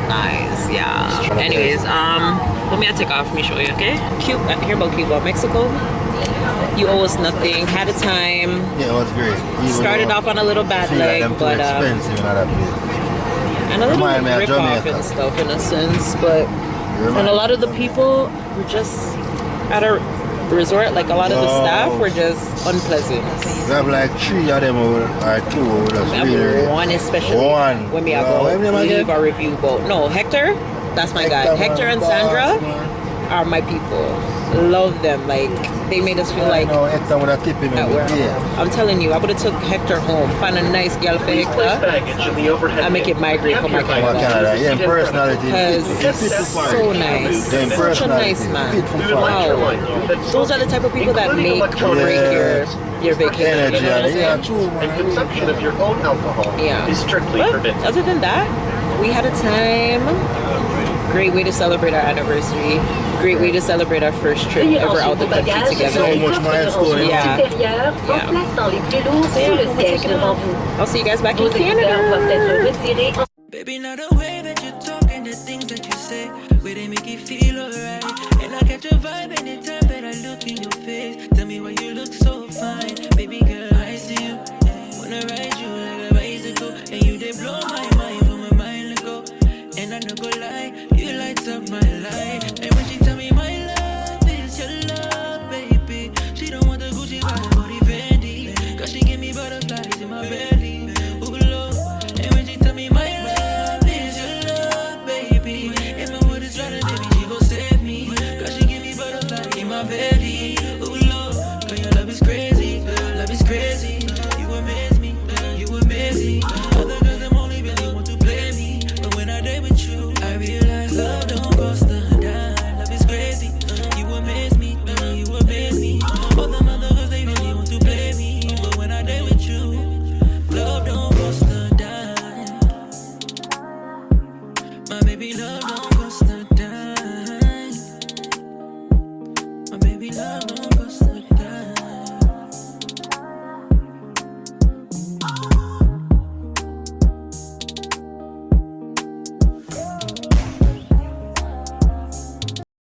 yeah. Anyways, let me take off, let me show you, okay? Hear about Cuba, Mexico. You owe us nothing, had a time. Yeah, it was great. Started off on a little bad leg, but expensive in other places. And a little rip off and stuff in a sense, but and a lot of the people were just at a resort, like a lot of the staff were just unpleasant. We have like 3 of them or 2 over us. We have one especially. When we go leave a review boat. No, Hector, that's my guy. Hector and Sandra, are my people. Love them. Like, they made us feel like no, Hector would have tipped him that in we're I'm telling you, I would have took Hector home, find a nice girl for Hector, and make it migrate for my Canada. Yeah, in personality. Because it's so nice. Yeah, in Such a nice man. Wow. Those are the type of people that make or break your vacation. You know what I'm saying? And consumption of your own alcohol is strictly forbidden. Other than that, we had a time. Great way to celebrate our anniversary. Great way to celebrate our first trip ever out the country together. So much milestone. Yeah. I'll see you guys back in Canada. Baby, not the way that you talk and the things that you say, where they make you feel alright. And I catch a vibe anytime that I look in your face. Tell me why you look so fine. Baby girl, I see you. Wanna ride you like a bicycle. And you they blow my mind from a mile ago. And I no go lie, you light up my life. And when she tell me my love is your love, baby, she don't want the Gucci body Fendi, cause she give me butterflies in my belly. Ooh, Lord. And when she tell me my love is your love, baby, if my word is running, baby, she gon' save me, cause she give me butterflies in my belly. Ooh, Lord. Girl, your love is crazy, girl, your love is crazy. You amaze me, you amaze me. Other girls, them only really want to play me, but when I date with you, I realize love don't cost a dime. Love is crazy, you amaze me, you amaze me. All the other girls, they really want to play me, but when I date with you, love don't cost a dime. My baby, love don't cost a dime. My baby, love don't